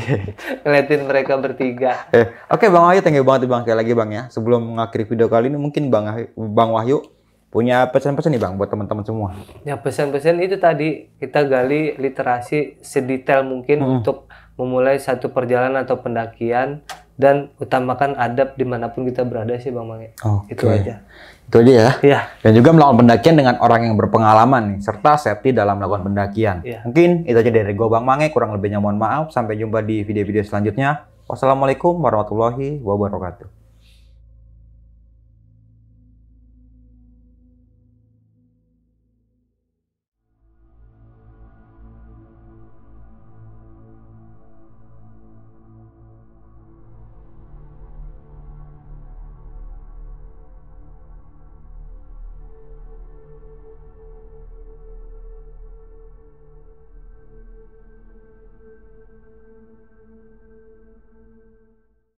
ngeliatin mereka bertiga. Oke Bang Wahyu, thank you banget Bang sekali lagi Bang ya. Sebelum mengakhiri video kali ini mungkin Bang Wahyu punya pesan-pesan nih Bang buat teman-teman semua. Ya pesan-pesan itu tadi, kita gali literasi sedetail mungkin untuk memulai satu perjalanan atau pendakian, dan utamakan adab dimanapun kita berada sih Bang Mange. Oke. Itu aja. Itu aja ya. Iya. Dan juga melakukan pendakian dengan orang yang berpengalaman nih, serta safety dalam melakukan pendakian. Iya. Mungkin itu aja dari gua Bang Mange, kurang lebihnya mohon maaf. Sampai jumpa di video-video selanjutnya. Wassalamualaikum warahmatullahi wabarakatuh.